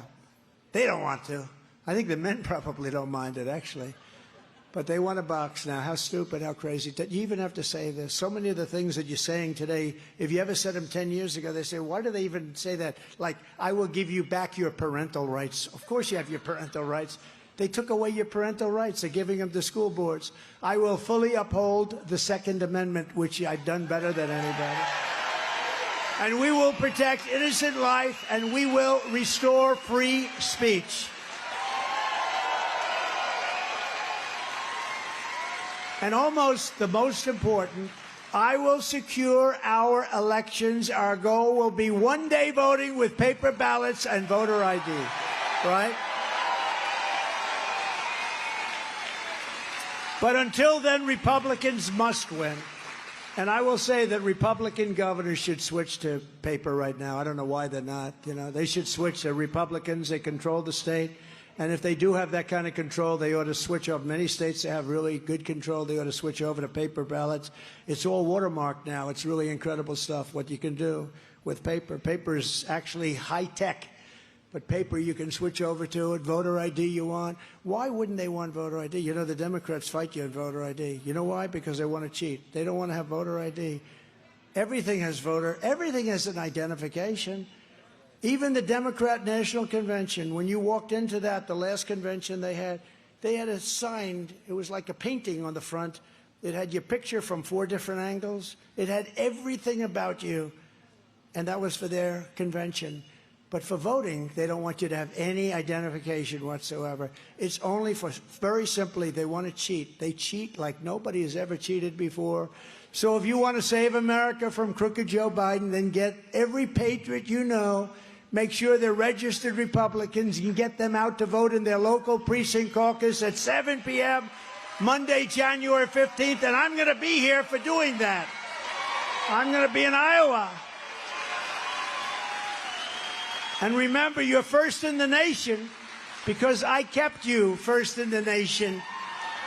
don't want to. I think the men probably don't mind it, actually. But they want to box now. How stupid, how crazy. You even have to say this. So many of the things that you're saying today, if you ever said them 10 years ago, they say, why do they even say that? Like, I will give you back your parental rights. Of course you have your parental rights. They took away your parental rights. They're giving them to school boards. I will fully uphold the Second Amendment, which I've done better than anybody. And we will protect innocent life, and we will restore free speech. And almost the most important, I will secure our elections. Our goal will be one-day voting with paper ballots and voter ID, right? But until then, Republicans must win. And I will say that Republican governors should switch to paper right now. I don't know why they're not. You know, they should switch. They're Republicans. They control the state. And if they do have that kind of control, they ought to switch over. Many states that have really good control, they ought to switch over to paper ballots. It's all watermarked now. It's really incredible stuff, what you can do with paper. Paper is actually high-tech. But paper you can switch over to it, voter ID you want. Why wouldn't they want voter ID? You know, the Democrats fight you on voter ID. You know why? Because they want to cheat. They don't want to have voter ID. Everything has everything has an identification. Even the Democrat National Convention, when you walked into that, the last convention they had a sign. It was like a painting on the front. It had your picture from 4 different angles. It had everything about you, and that was for their convention. But for voting, they don't want you to have any identification whatsoever. It's only for, very simply, they want to cheat. They cheat like nobody has ever cheated before. So if you want to save America from crooked Joe Biden, then get every patriot you know, make sure they're registered Republicans. You can get them out to vote in their local precinct caucus at 7 p.m. Monday, January 15th, and I'm going to be here for doing that. I'm going to be in Iowa. And remember, you're first in the nation because I kept you first in the nation.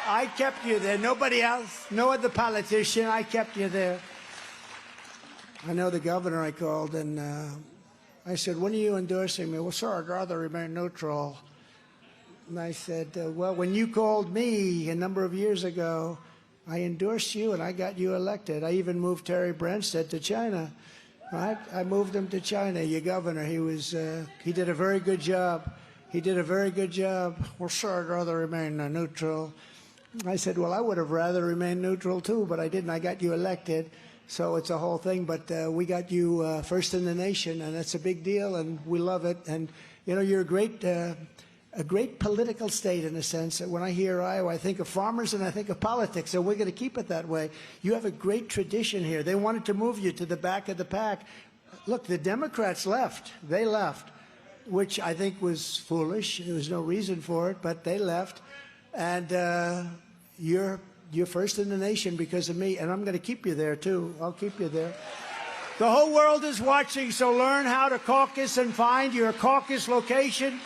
I kept you there. Nobody else, no other politician. I kept you there. I know the governor I called, and I said, when are you endorsing me? Well, sir, I'd rather remain neutral. And I said, well, when you called me a number of years ago, I endorsed you and I got you elected. I even moved Terry Branstad to China. Right? I moved him to China, your governor. He did a very good job. He did a very good job. Well, sir, I'd rather remain neutral. I said, well, I would have rather remained neutral too, but I didn't. I got you elected. So it's a whole thing. But we got you first in the nation, and that's a big deal, and we love it. And, you know, you're a great political state in a sense. When I hear Iowa, I think of farmers and I think of politics, and we're going to keep it that way. You have a great tradition here. They wanted to move you to the back of the pack. Look, the Democrats left. They left, which I think was foolish. There was no reason for it, but they left. And you're first in the nation because of me, and I'm going to keep you there, too. I'll keep you there. The whole world is watching, so learn how to caucus and find your caucus location,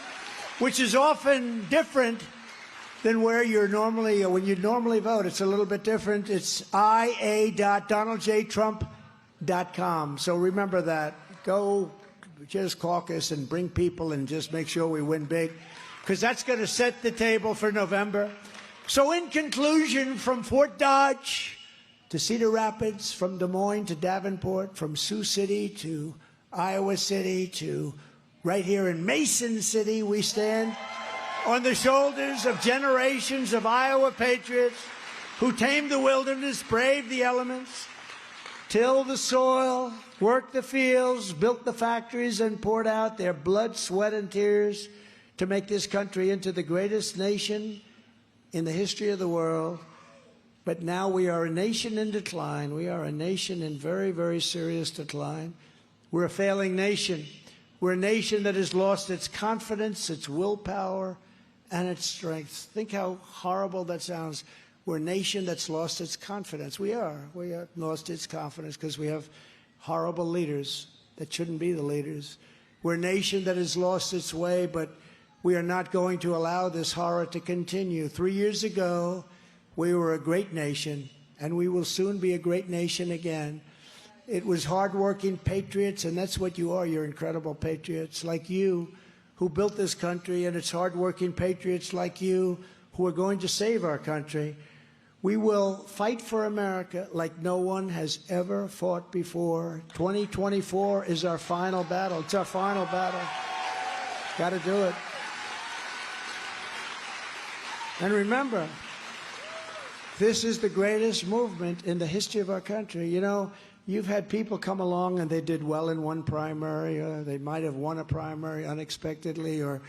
which is often different than where you're normally, when you normally vote. It's a little bit different. It's ia.donaldjtrump.com. So remember that. Go just caucus and bring people and just make sure we win big, because that's going to set the table for November. So in conclusion, from Fort Dodge to Cedar Rapids, from Des Moines to Davenport, from Sioux City to Iowa City to right here in Mason City, we stand on the shoulders of generations of Iowa patriots who tamed the wilderness, braved the elements, tilled the soil, worked the fields, built the factories, and poured out their blood, sweat, and tears to make this country into the greatest nation in the history of the world. But now we are a nation in decline. We are a nation in very, very serious decline. We're a failing nation. We're a nation that has lost its confidence, its willpower, and its strength. Think how horrible that sounds. We're a nation that's lost its confidence. We are. We have lost its confidence because we have horrible leaders that shouldn't be the leaders. We're a nation that has lost its way, but we are not going to allow this horror to continue. 3 years ago, we were a great nation, and we will soon be a great nation again. It was hardworking patriots, and that's what you are. You're incredible patriots like you who built this country, and it's hardworking patriots like you who are going to save our country. We will fight for America like no one has ever fought before. 2024 is our final battle. It's our final battle. Got to do it. And remember, this is the greatest movement in the history of our country. You know, you've had people come along and they did well in one primary. They might have won a primary unexpectedly. Or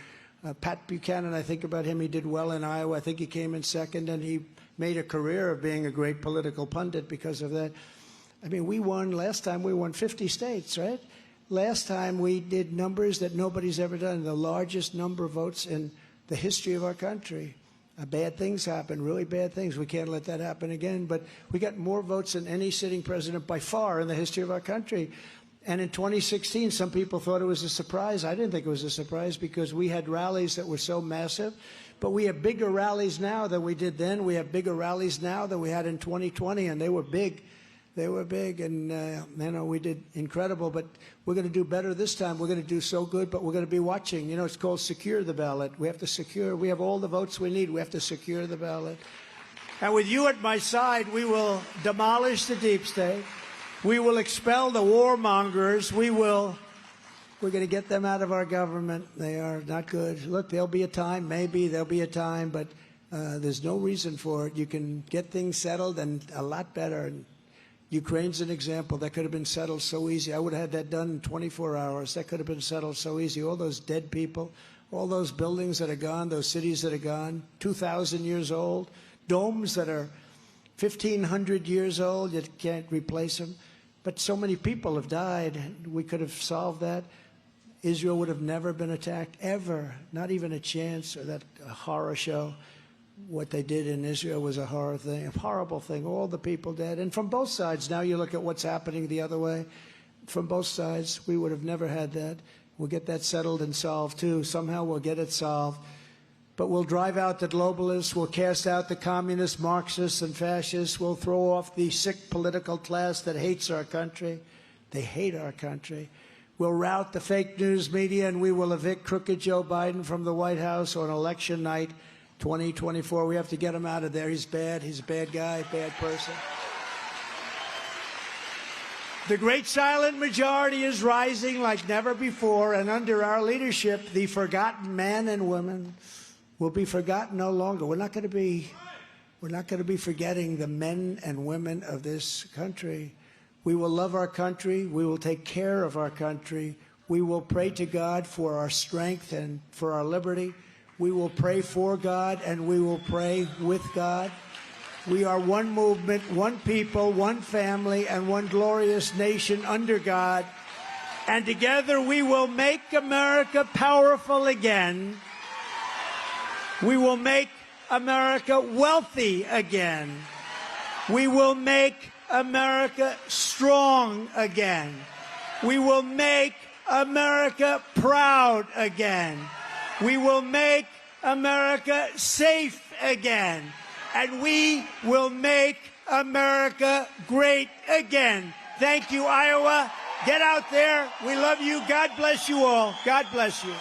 Pat Buchanan, I think about him, he did well in Iowa. I think he came in second, and he made a career of being a great political pundit because of that. I mean, we won, last time we won 50 states, right? Last time we did numbers that nobody's ever done, the largest number of votes in the history of our country. Bad things happen, really bad things. We can't let that happen again. But we got more votes than any sitting president by far in the history of our country. And in 2016, some people thought it was a surprise. I didn't think it was a surprise because we had rallies that were so massive. But we have bigger rallies now than we did then. We have bigger rallies now than we had in 2020, and they were big. They were big, and you know, we did incredible. But we're going to do better this time. We're going to do so good, but we're going to be watching. You know, it's called secure the ballot. We have to secure. We have all the votes we need. We have to secure the ballot. And with you at my side, we will demolish the deep state. We will expel the warmongers. We're going to get them out of our government. They are not good. Look, there'll be a time, maybe there'll be a time, but there's no reason for it. You can get things settled and a lot better. And Ukraine's an example. That could have been settled so easy. I would have had that done in 24 hours. That could have been settled so easy. All those dead people, all those buildings that are gone, those cities that are gone, 2,000 years old, domes that are 1,500 years old, you can't replace them. But so many people have died. We could have solved that. Israel would have never been attacked, ever, not even a chance. Or that horror show, what they did in Israel was a horror thing, a horrible thing. All the people dead. And from both sides, now you look at what's happening the other way. From both sides, we would have never had that. We'll get that settled and solved, too. Somehow we'll get it solved. But we'll drive out the globalists. We'll cast out the communists, Marxists, and fascists. We'll throw off the sick political class that hates our country. They hate our country. We'll rout the fake news media, and we will evict crooked Joe Biden from the White House on election night 2024. We have to get him out of there. He's bad. He's a bad guy, bad person. The great silent majority is rising like never before, and under our leadership, the forgotten men and women will be forgotten no longer. We're not going to be forgetting the men and women of this country. We will love our country. We will take care of our country. We will pray to God for our strength and for our liberty. We will pray for God, and we will pray with God. We are one movement, one people, one family, and one glorious nation under God. And together we will make America powerful again. We will make America wealthy again. We will make America strong again. We will make America proud again. We will make America safe again. And we will make America great again. Thank you, Iowa. Get out there. We love you. God bless you all. God bless you.